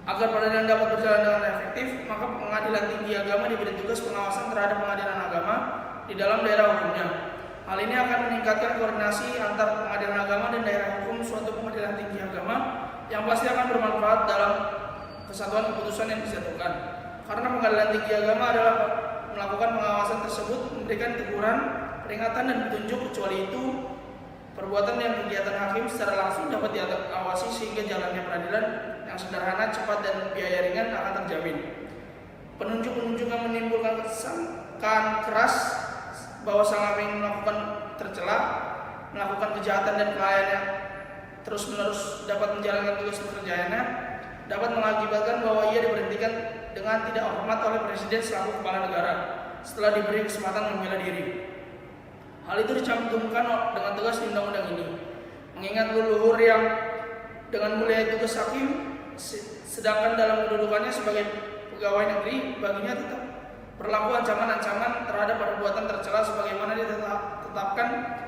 Agar peradilan dapat berjalan dengan efektif, maka pengadilan tinggi agama diberi tugas pengawasan terhadap pengadilan agama di dalam daerah hukumnya. Hal ini akan meningkatkan koordinasi antar pengadilan agama dan daerah hukum suatu pengadilan tinggi agama yang pasti akan bermanfaat dalam kesatuan keputusan yang dijatuhkan. karena pengadilan tinggi agama adalah melakukan pengawasan tersebut, memberikan teguran, peringatan, dan petunjuk. Kecuali itu, perbuatan yang kegiatan hakim secara langsung dapat diawasi sehingga jalannya peradilan yang sederhana, cepat, dan biaya ringan akan terjamin. Penunjuk-penunjuk yang menimbulkan kesangkaan keras bahwa sang hakim melakukan tercela, melakukan kejahatan dan kelalaian terus-menerus dapat menjalankan tugas pekerjaannya, dapat mengakibatkan bahwa ia diberhentikan dengan tidak hormat oleh Presiden selaku kepala negara setelah diberi kesempatan membela diri. Hal itu dicantumkan dengan tegas di undang-undang ini, mengingat leluhur yang dengan mulia tugas hakim, sedangkan dalam kedudukannya sebagai pegawai negeri, baginya tetap berlaku ancaman-ancaman terhadap perbuatan tercela sebagaimana ditetapkan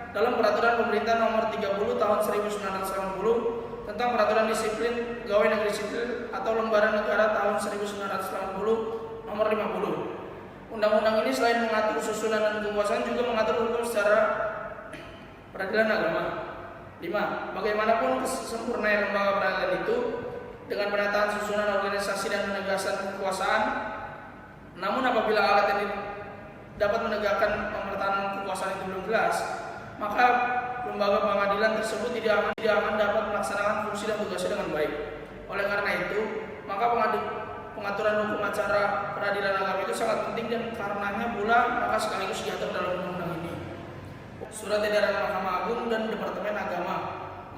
dalam Peraturan Pemerintah Nomor 30 Tahun 1980 tentang Peraturan Disiplin Pegawai Negeri Sipil atau Lembaran Negara Tahun 1980 Nomor 50. Undang-undang ini selain mengatur susunan dan kekuasaan juga mengatur hukum secara peradilan agama. 5. Bagaimanapun sempurnanya lembaga peradilan itu dengan penataan susunan organisasi dan penegasan kekuasaan, namun apabila alat yang dapat menegakkan pemerintahan kekuasaan itu belum jelas, maka lembaga pengadilan tersebut tidak akan dapat melaksanakan fungsi dan tugasnya dengan baik. Oleh karena itu, maka pengaturan hukum acara peradilan agama itu sangat penting dan karenanya pula maka sekaligus diatur dalam undang-undang ini. Surat edaran Mahkamah Agung dan Departemen Agama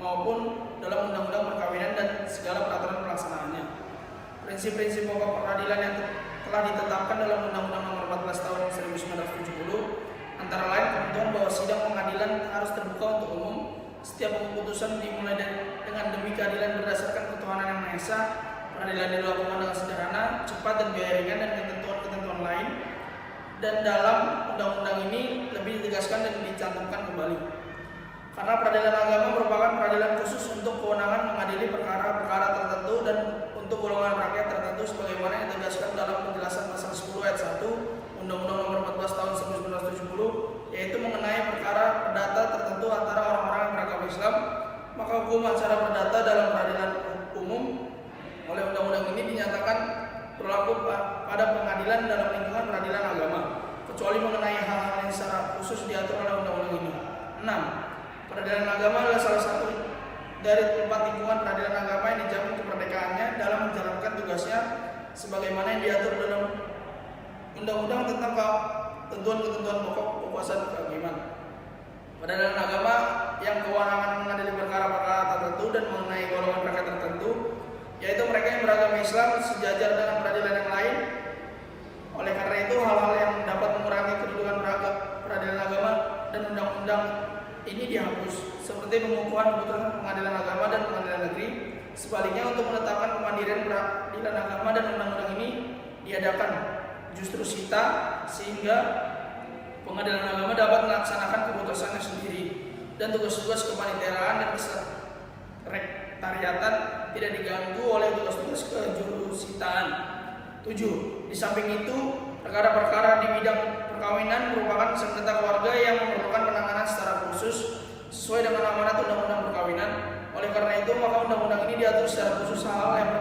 maupun dalam undang-undang perkawinan dan segala peraturan pelaksanaannya. Prinsip-prinsip pokok peradilan yang telah ditetapkan dalam Undang-Undang Nomor 14 Tahun 1970 antara lain ketentuan bahwa sidang pengadilan harus terbuka untuk umum. Setiap keputusan dimulai dengan demi keadilan berdasarkan ketuhanan yang Maha Esa. Peradilan dilakukan dengan sederhana, cepat, dan biaya ringan, dan ketentuan-ketentuan lain. Dan dalam undang-undang ini lebih ditegaskan dan dicantumkan kembali. Karena peradilan agama merupakan peradilan khusus untuk kewenangan mengadili perkara-perkara tertentu dan untuk golongan rakyat tertentu sebagaimana yang ditegaskan dalam penjelasan pasal 10 ayat 1 Undang-Undang Nomor 14 Tahun 1970, yaitu mengenai perkara perdata tertentu antara orang-orang yang beragama Islam. Maka hukum acara perdata dalam peradilan umum oleh undang-undang ini dinyatakan berlaku pada pengadilan dalam lingkungan peradilan agama, kecuali mengenai hal-hal yang secara khusus diatur oleh undang-undang ini. 6. Peradilan agama adalah salah satu dari 4 lingkungan peradilan agama yang dijamin kemerdekaannya dalam menjalankan tugasnya sebagaimana yang diatur dalam undang-undang tentang ketentuan-ketentuan pokok kekuasaan kehakiman. Peradilan agama yang kewenangan mengadili perkara-perkara tertentu dan mengenai golongan rakyat tertentu, yaitu mereka yang beragama Islam, sejajar dengan peradilan yang lain. Oleh karena itu, hal-hal yang dapat mengurangi kedudukan peradilan agama dan undang-undang ini dihapus, seperti pengukuhan keputusan pengadilan agama dan pengadilan negeri. Sebaliknya, untuk menetapkan kemandirian peradilan agama dan undang-undang ini diadakan justru sita, sehingga pengadilan agama dapat melaksanakan keputusannya sendiri dan tugas-tugas kepaniteraan dan sekretariatan tidak diganggu oleh tugas-tugas kejurusitaan. 7. Di samping itu, perkara-perkara di bidang perkawinan merupakan sengketa keluarga yang memerlukan penanganan secara khusus sesuai dengan amanat undang-undang perkawinan. Oleh karena itu, maka undang-undang ini diatur secara khusus hal yang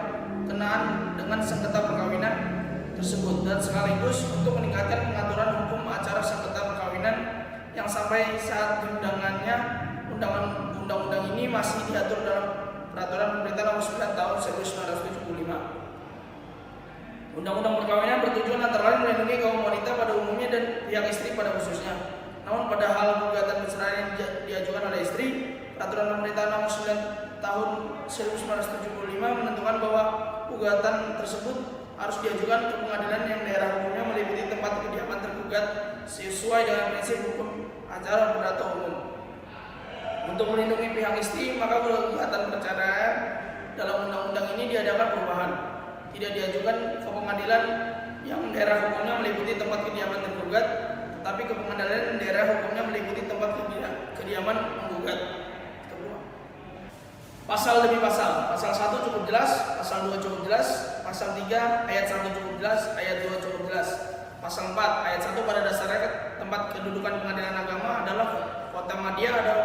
berkenaan dengan sengketa perkawinan tersebut dan sekaligus untuk meningkatkan pengaturan hukum acara sengketa perkawinan yang sampai saat undangannya undang-undang ini masih diatur dalam Peraturan Pemerintah Nomor 9 Tahun 1975. Undang-undang perkawinan bertujuan antara lain melindungi kaum wanita pada umumnya dan pihak istri pada khususnya. Namun pada hal gugatan perceraian yang diajukan oleh istri, Peraturan Pemerintah Nomor 9 Tahun 1975 menentukan bahwa gugatan tersebut harus diajukan ke pengadilan yang daerah hukumnya meliputi tempat kediaman tergugat sesuai dengan prinsip hukum acara perdata umum. Untuk melindungi pihak istri, maka gugatan perceraian dalam undang-undang ini diadakan perubahan. Tidak diajukan ke pengadilan yang daerah hukumnya meliputi tempat kediaman tergugat, tetapi ke pengadilan daerah hukumnya meliputi tempat kediaman menggugat. Pasal demi pasal. Pasal 1 cukup jelas, pasal 2 cukup jelas, pasal 3 ayat 1 cukup jelas, ayat 2 cukup jelas. Pasal 4 ayat 1 pada dasarnya tempat kedudukan pengadilan agama adalah kota Madya atau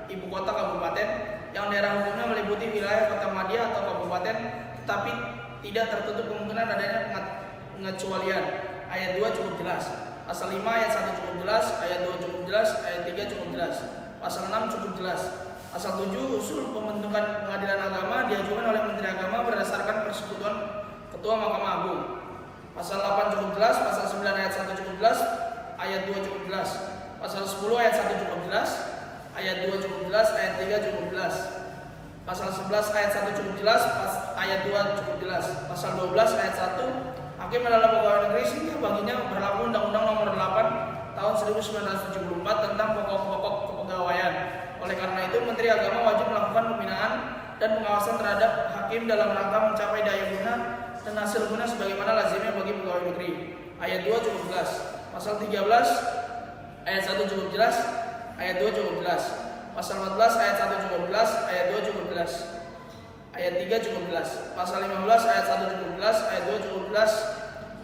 ibu kota kabupaten yang daerah hukumnya meliputi wilayah kota Madya atau kabupaten, tetapi tidak tertutup kemungkinan adanya pengecualian. Ayat 2 cukup jelas. Pasal 5 ayat 1 cukup jelas, ayat 2 cukup jelas, ayat 3 cukup jelas. Pasal 6 cukup jelas. Pasal 7 usul pembentukan pengadilan agama diajukan oleh Menteri Agama berdasarkan persekutuan Ketua Mahkamah Agung. Pasal 8 cukup jelas, pasal 9 ayat 1 cukup jelas, ayat 2 cukup jelas. Pasal 10 ayat 1 cukup jelas, ayat 2 cukup jelas, ayat 3 cukup jelas. Pasal 11 ayat 1 cukup jelas, ayat 2 cukup jelas. Pasal 12 ayat 1, hakim adalah pegawai negeri sehingga baginya berlaku Undang-Undang Nomor 8 Tahun 1974 tentang pokok-pokok kepegawaian. Oleh karena itu, Menteri Agama wajib melakukan pembinaan dan pengawasan terhadap hakim dalam rangka mencapai daya guna dan hasil guna sebagaimana lazimnya bagi pegawai negeri. Ayat 2 cukup jelas. Pasal 13 ayat 1 cukup jelas, ayat 2 cukup jelas. Pasal 14 ayat 1 cukup jelas, ayat 2 cukup jelas. Ayat 3 cukup jelas. Pasal 15 ayat 1 cukup jelas, ayat 2 cukup jelas.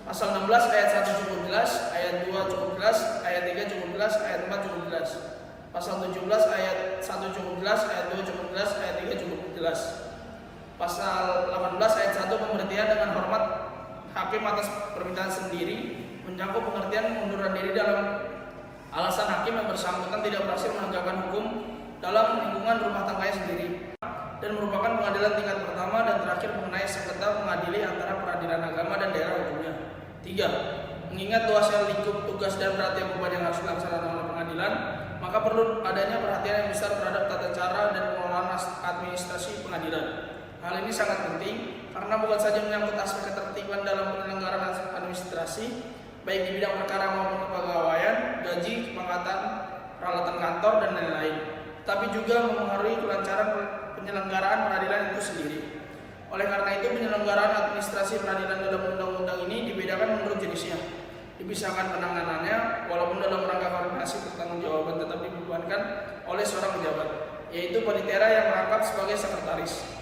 Pasal 16 ayat 1 cukup jelas, ayat 2 cukup jelas, ayat 3 cukup jelas, ayat 4 cukup jelas. Pasal 17 ayat 1 cukup jelas, ayat 2 cukup jelas, ayat 3 cukup jelas. Pasal 18 ayat 1 pemberhentian dengan hormat hakim atas permintaan sendiri menyangkut pengertian pengunduran diri dalam alasan hakim yang bersangkutan tidak berhasil menegakkan hukum dalam lingkungan rumah tangganya sendiri dan merupakan pengadilan tingkat pertama dan terakhir mengenai sengketa mengadili antara peradilan agama dan daerah hukumnya. 3. Mengingat luasnya lingkup tugas dan beratnya beban yang harus dilaksanakan oleh pengadilan, maka perlu adanya perhatian yang besar terhadap tata cara dan pengelolaan administrasi pengadilan. Hal ini sangat penting karena bukan saja menyangkut aspek ketertiban dalam penyelenggaraan administrasi, baik di bidang perkara maupun kepegawaian, gaji, kepangkatan, peralatan kantor, dan lain-lain, tapi juga mempengaruhi kelancaran penyelenggaraan peradilan itu sendiri. Oleh karena itu, penyelenggaraan administrasi peradilan dalam undang-undang ini dibedakan menurut jenisnya. Dipisahkan penanganannya, walaupun dalam rangka koordinasi pertanggungjawaban tetap dibebankan oleh seorang pejabat, yaitu panitera yang merangkap sebagai sekretaris.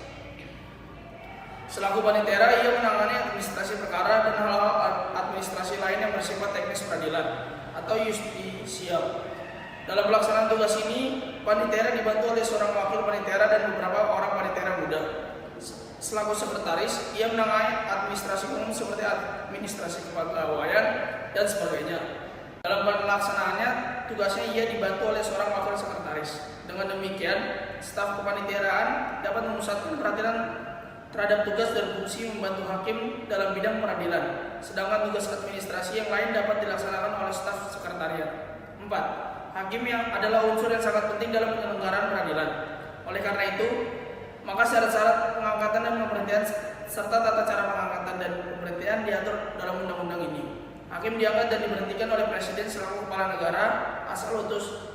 Selaku panitera, ia menangani administrasi perkara dan hal-hal administrasi lain yang bersifat teknis peradilan atau justisial. Dalam pelaksanaan tugas ini, panitera dibantu oleh seorang wakil panitera dan beberapa orang panitera muda. Selaku sekretaris, ia menangani administrasi umum seperti administrasi kepegawaian dan sebagainya. Dalam pelaksanaannya, tugasnya ia dibantu oleh seorang wakil sekretaris. Dengan demikian, staf kepaniteraan dapat memusatkan perhatian terhadap tugas dan fungsi membantu hakim dalam bidang peradilan, sedangkan tugas administrasi yang lain dapat dilaksanakan oleh staf sekretariat. 4. Hakim yang adalah unsur yang sangat penting dalam penyelenggaraan peradilan. Oleh karena itu, maka syarat-syarat pengangkatan dan pemberhentian serta tata cara pengangkatan dan pemberhentian diatur dalam undang-undang ini. Hakim diangkat dan diberhentikan oleh Presiden selaku kepala negara asal utus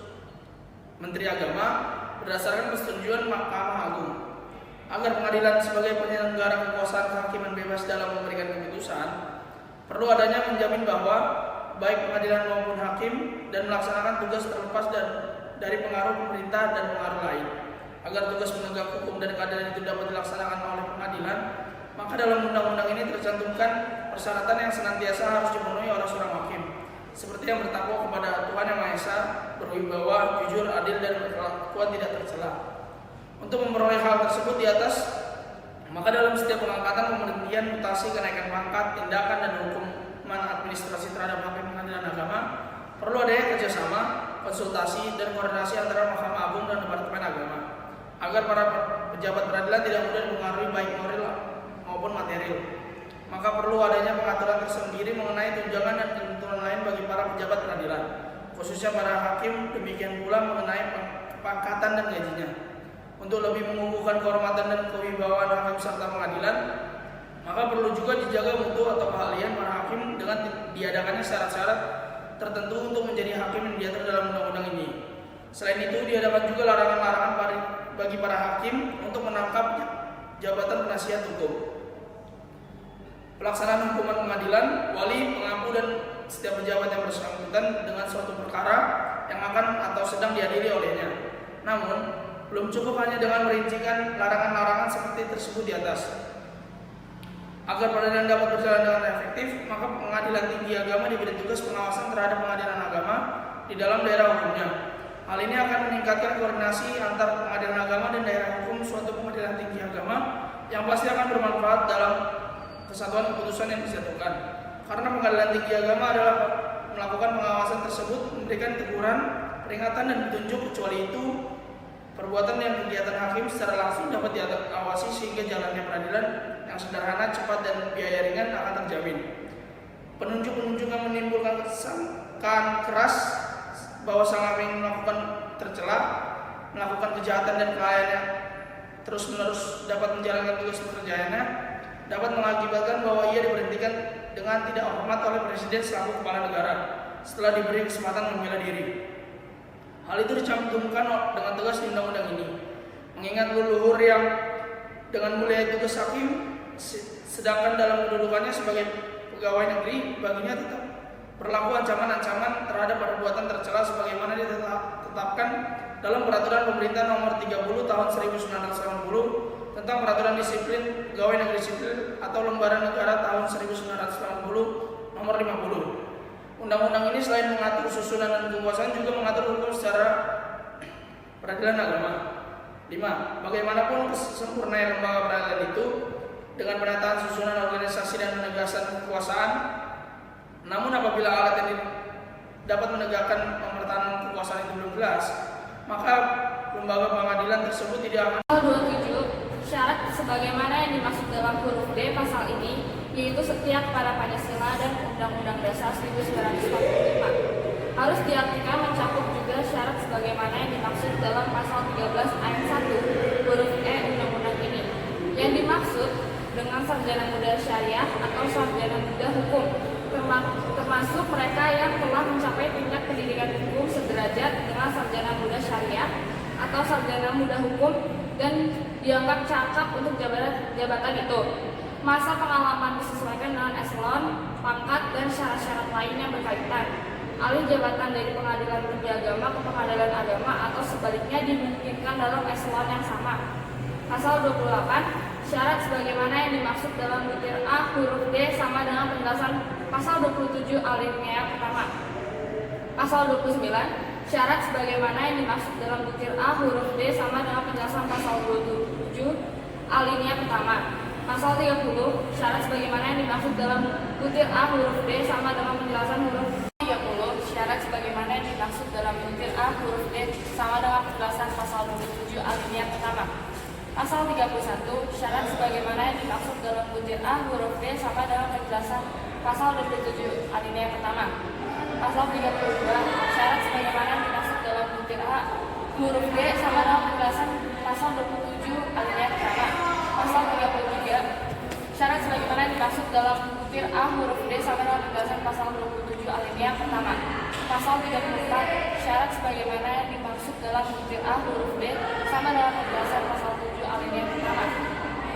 Menteri Agama berdasarkan persetujuan Mahkamah Agung. Agar pengadilan sebagai penyelenggara kekuasaan kehakiman bebas dalam memberikan keputusan, perlu adanya menjamin bahwa baik pengadilan maupun hakim dan melaksanakan tugas terlepas dari pengaruh pemerintah dan pengaruh lain. Agar tugas penegak hukum dan keadilan itu dapat dilaksanakan oleh pengadilan, maka dalam undang-undang ini tercantumkan persyaratan yang senantiasa harus dipenuhi oleh seorang hakim, seperti yang bertakwa kepada Tuhan Yang Maha Esa, berwibawa, jujur, adil, dan berkelakuan tidak tercela. Untuk memperoleh hal tersebut di atas, maka dalam setiap pengangkatan, pemberhentian, mutasi, kenaikan pangkat, tindakan, dan hukuman administrasi terhadap hakim pengadilan agama, perlu adanya kerjasama, konsultasi, dan koordinasi antara Mahkamah Agung dan Departemen Agama, agar para pejabat peradilan tidak mudah dipengaruhi baik moral maupun material. Maka perlu adanya pengaturan tersendiri mengenai tunjangan dan ketentuan lain bagi para pejabat peradilan, khususnya para hakim, demikian pula mengenai pangkatan dan gajinya. Untuk lebih mengukuhkan kehormatan dan kewibawaan hakim serta pengadilan, maka perlu juga dijaga mutu atau keahlian para hakim dengan diadakannya syarat-syarat tertentu untuk menjadi hakim yang diatur dalam undang-undang ini. Selain itu, diadakan juga larangan-larangan bagi para hakim untuk menangkap jabatan penasihat hukum, pelaksanaan hukuman pengadilan, wali, pengampu, dan setiap pejabat yang bersangkutan dengan suatu perkara yang akan atau sedang diadili olehnya. Namun, belum cukup hanya dengan merincikan larangan-larangan seperti tersebut di atas. Agar peradilan dapat berjalan dengan efektif, maka pengadilan tinggi agama diberi tugas pengawasan terhadap pengadilan agama di dalam daerah hukumnya. Hal ini akan meningkatkan koordinasi antar pengadilan agama dan daerah hukum suatu pengadilan tinggi agama yang pasti akan bermanfaat dalam kesatuan keputusan yang disatukan. karena pengadilan tinggi agama adalah melakukan pengawasan tersebut, memberikan teguran, peringatan, dan petunjuk. Kecuali itu, perbuatan yang kegiatan hakim secara langsung dapat diawasi sehingga jalannya peradilan yang sederhana, cepat, dan biaya ringan akan terjamin. Penunjuk-penunjuk yang menimbulkan kesangkaan keras bahwa sang hakim melakukan tercela, melakukan kejahatan dan kelalaiannya terus-menerus dapat menjalankan tugas pekerjaannya, dapat mengakibatkan bahwa ia diberhentikan dengan tidak hormat oleh Presiden selaku kepala negara setelah diberi kesempatan membela diri. Hal itu dicantumkan dengan tegas di undang-undang ini, mengingat leluhur yang dengan mulia tugas hakim, sedangkan dalam kedudukannya sebagai pegawai negeri, baginya tetap berlaku ancaman-ancaman terhadap perbuatan tercela sebagaimana ditetapkan dalam Peraturan Pemerintah Nomor 30 Tahun 1980 tentang Peraturan Disiplin Pegawai Negeri Sipil atau Lembaran Negara Tahun 1980 Nomor 50. Undang-undang ini selain mengatur susunan dan kekuasaan juga mengatur hukum secara peradilan agama. 5. Bagaimanapun sempurnanya lembaga peradilan itu dengan penataan susunan organisasi dan penegasan kekuasaan, namun apabila alat yang dapat menegakkan pemerintahan kekuasaan itu belum jelas, maka lembaga pengadilan tersebut tidak akan. Pasal 27, syarat sebagaimana yang dimaksud dalam huruf D pasal ini, yaitu setia kepada Pancasila dan Undang-Undang Dasar 1945. Harus diartikan mencakup juga syarat sebagaimana yang dimaksud dalam pasal 13 ayat 1 huruf E Undang-Undang ini. Yang dimaksud dengan sarjana muda syariah atau sarjana muda hukum, termasuk mereka yang telah mencapai tingkat pendidikan hukum sederajat dengan sarjana muda syariah atau sarjana muda hukum dan dianggap cakap untuk jabatan itu. Masa pengalaman disesuaikan dengan eselon, pangkat, dan syarat-syarat lain yang berkaitan. Alih jabatan dari pengadilan tinggi agama ke pengadilan agama atau sebaliknya dimungkinkan dalam eselon yang sama. Pasal 28, syarat sebagaimana yang dimaksud dalam butir A huruf D sama dengan penjelasan pasal 27 alinea yang pertama. Pasal 29, syarat sebagaimana yang dimaksud dalam butir A huruf D sama dengan penjelasan pasal 27 alinea pertama. Pasal 30, syarat sebagaimana yang dimaksud dalam butir A huruf D sama dengan penjelasan huruf 30, syarat sebagaimana yang dimaksud dalam butir A huruf D sama dengan penjelasan pasal 27 alinea pertama. Pasal 31, syarat sebagaimana yang dimaksud dalam butir A huruf D sama dengan penjelasan pasal 27 alinea pertama. Pasal 32, syarat sebagaimana yang dimaksud dalam butir A huruf D sama dengan penjelasan pasal 27 alinea pertama. Pasal 33, syarat sebagaimana yang dimaksud dalam butir A huruf D sama dengan penjelasan pasal 27 alinea pertama. Pasal 34, syarat sebagaimana yang dimaksud dalam butir A huruf D sama dengan penjelasan pasal 7 alinea pertama.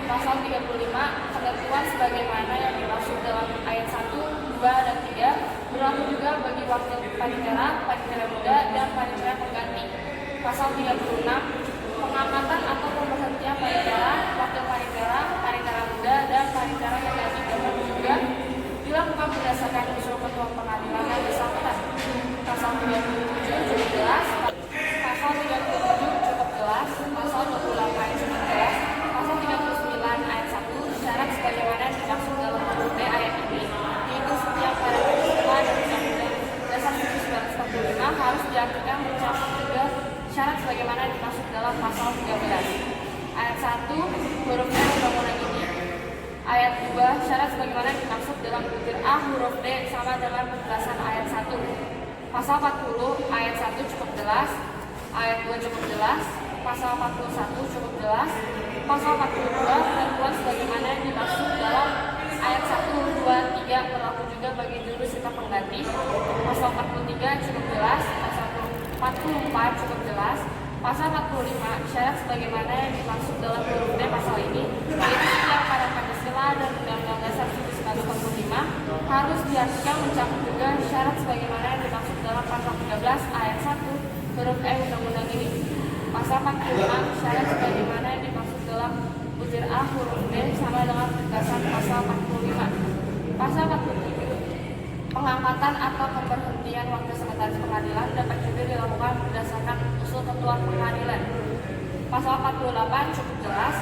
Pasal 35, ketentuan sebagaimana yang dimaksud dalam ayat 1, 2, dan 3 berlaku juga bagi wakil panitera, panitera muda, dan panitera pengganti. Pasal 36, pengangkatan atau pemberhentian panitera, wakil panitera, panitera muda, dan panitera pengganti dapat juga dilakukan berdasarkan usul ketua pengadilan yang bersangkutan. Pasal 37 cukup jelas, pasal 37 cukup jelas, pasal 28 cukup jelas, pasal 39 ayat 1 syarat sebagaimana dimaksud dalam huruf D ayat ini, yaitu setiap pada Pancasila dan Undang-Undang Dasar 1945 harus diartikan mencakup juga syarat sebagaimana dimaksud dalam pasal 13 ayat 1 huruf D Undang-Undang ini. Ayat 2, syarat sebagaimana dimaksud dalam butir A huruf D sama dengan penjelasan ayat 1. Pasal 40 ayat 1 cukup jelas, ayat 2 cukup jelas, pasal 41 cukup jelas, pasal 42 ketentuan sebagaimana yang dimaksud dalam ayat 1, 2, 3 berlaku juga bagi juru serta pengganti. Pasal 43 cukup jelas, pasal 44 cukup jelas, pasal 45 syarat sebagaimana yang dimaksud dalam huruf D pasal ini, yaitu setiap pada Pancasila dan Undang-Undang Dasar 1945 harus diartikan mencakup juga syarat sebagaimana yang dimaksud dalam pasal 13 ayat 1 huruf E Undang-Undang ini. Pasal 46 syarat sebagaimana yang dimaksud dalam butir A huruf D sama dengan penegasan pasal 45. Pasal 47, pengangkatan atau pemberhentian wakil sekretaris pengadilan dapat juga dilakukan berdasarkan usul ketua pengadilan. Pasal 48 cukup jelas,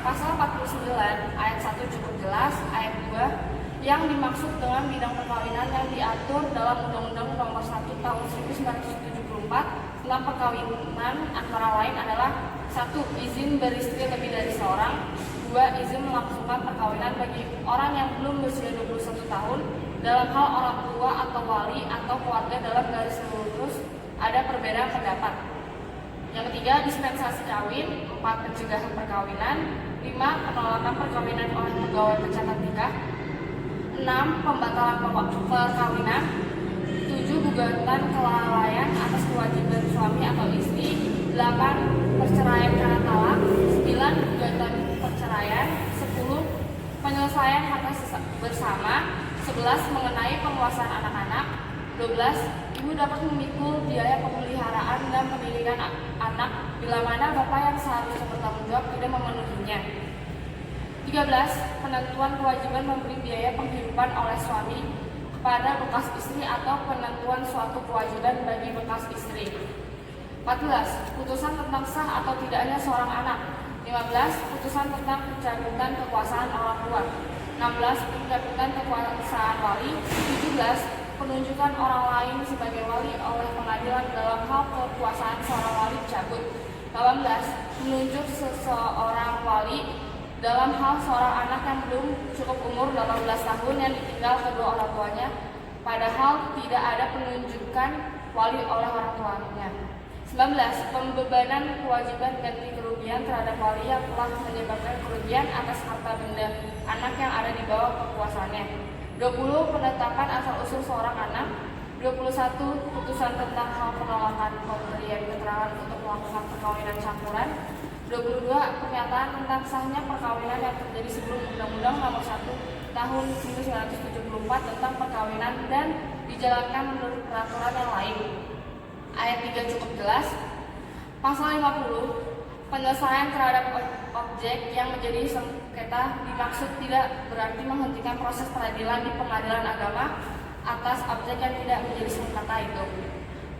pasal 49 ayat 1 cukup jelas, ayat 2 yang dimaksud dengan bidang perkawinan yang diatur dalam Undang-Undang Nomor 1 Tahun 1974 tentang perkawinan antara lain adalah 1. Izin beristri lebih dari seorang. 2. Izin melangsungkan perkawinan bagi orang yang belum berusia 21 tahun dalam hal orang tua atau wali atau keluarga dalam garis lurus ada perbedaan pendapat. Yang ketiga, dispensasi kawin. 4. Pencegahan perkawinan. 5. Penolakan perkawinan oleh pegawai pencatat nikah. 6. Pembatalan perkawinan. 7. Gugatan kelalaian atas kewajiban suami atau istri. 8. Perceraian karena talak. 9. Gugatan perceraian. 10. Penyelesaian harta bersama. 11. Mengenai penguasaan anak-anak. 12. Ibu dapat memikul biaya pemeliharaan dan pendidikan anak bila mana bapak yang seharusnya bertanggung jawab tidak memenuhinya. 13. Penentuan kewajiban memberi biaya penghidupan oleh suami kepada bekas istri atau penentuan suatu kewajiban bagi bekas istri. 14. Putusan tentang sah atau tidaknya seorang anak. 15. Putusan tentang pencabutan kekuasaan orang tua. 16. Pencabutan kekuasaan wali. 17. Penunjukan orang lain sebagai wali oleh pengadilan dalam hal kekuasaan seorang wali dicabut. 18. Menunjuk seseorang wali dalam hal seorang anak yang belum cukup umur 18 tahun yang ditinggal kedua orang tuanya, padahal tidak ada penunjukan wali oleh orang tuanya. 19. Pembebanan kewajiban ganti kerugian terhadap wali yang telah menyebabkan kerugian atas harta benda anak yang ada di bawah kekuasaannya. 20. Penetapan asal-usul seorang anak. 21. Putusan tentang hal penolakan pemberian keterangan untuk melakukan perkawinan campuran. 22. Pernyataan tentang sahnya perkawinan yang terjadi sebelum Undang-Undang Nomor 1 Tahun 1974 tentang perkawinan dan dijalankan menurut peraturan yang lain. Ayat 3 cukup jelas. Pasal 50. Penyelesaian terhadap objek yang menjadi sengketa dimaksud tidak berarti menghentikan proses peradilan di pengadilan agama atas objek yang tidak menjadi sengketa itu.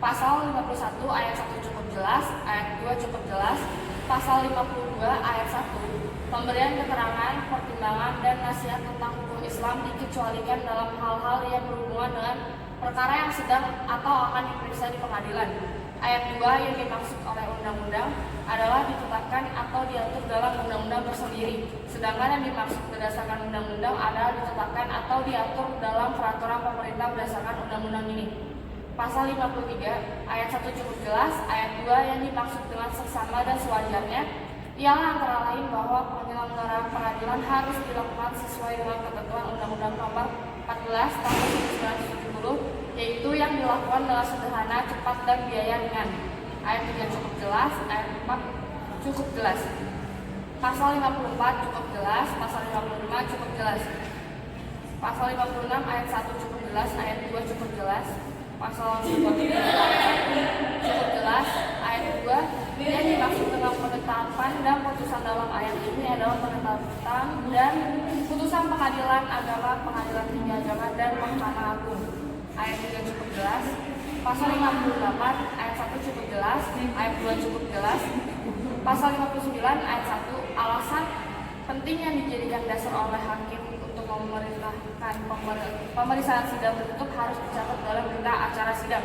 Pasal 51 ayat 1 cukup jelas, ayat 2 cukup jelas. Pasal 52 ayat 1. Pemberian keterangan, pertimbangan, dan nasihat tentang hukum Islam dikecualikan dalam hal-hal yang berhubungan dengan perkara yang sedang atau akan diperiksa di pengadilan. Ayat 2 yang dimaksud oleh undang-undang adalah ditetapkan atau diatur dalam undang-undang tersendiri, sedangkan yang dimaksud berdasarkan undang-undang adalah ditetapkan atau diatur dalam peraturan pemerintah berdasarkan undang-undang ini. Pasal 53 ayat 1 cukup jelas, ayat 2 yang dimaksud dengan seksama dan sewajarnya ialah antara lain bahwa penyelenggaraan peradilan harus dilakukan sesuai dengan ketentuan Undang-Undang Nomor 14 Tahun 1970, yaitu yang dilakukan dengan sederhana, cepat, dan biaya ringan. Ayat 3 cukup jelas, ayat 4 cukup jelas. Pasal 54 cukup jelas, pasal 55 cukup jelas. Pasal 56 ayat 1 cukup jelas, ayat 2 cukup jelas. Pasal 53 ayat 1 cukup jelas, ayat 2 yang dimaksud dengan penetapan dan putusan dalam ayat ini adalah penetapan dan putusan pengadilan agama, pengadilan tinggi agama, dan Mahkamah Agung. Ayat 3 cukup jelas. Pasal 58 ayat 1 cukup jelas, ayat 2 cukup jelas. Pasal 59 ayat 1 alasan penting yang dijadikan dasar oleh hakim untuk memerintahkan pemeriksaan sidang tertutup harus dicatat dalam berita acara sidang.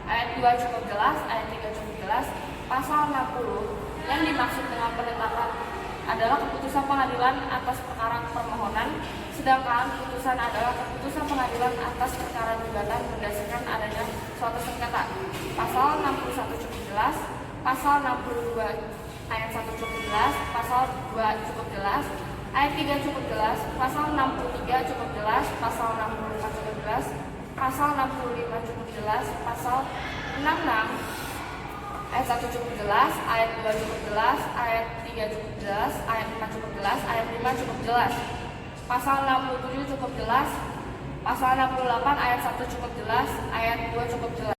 Ayat 2 cukup jelas, ayat 3 cukup jelas. Pasal 60 yang dimaksud dengan penetapan adalah keputusan pengadilan atas perkara permohonan, sedangkan putusan adalah keputusan pengadilan atas perkara gugatan berdasarkan adanya suatu sengketa. Pasal 61 cukup jelas, pasal 62 ayat 1 cukup jelas, pasal 2 cukup jelas, ayat 3 cukup jelas, pasal 63 cukup jelas, pasal 65 cukup jelas, pasal 65 cukup jelas, pasal 66 ayat 1 cukup jelas, ayat 2 cukup jelas, ayat 3 cukup jelas, ayat 4 cukup jelas, ayat 5 cukup jelas. Pasal 67 cukup jelas, pasal 68 ayat 1 cukup jelas, ayat 2 cukup jelas.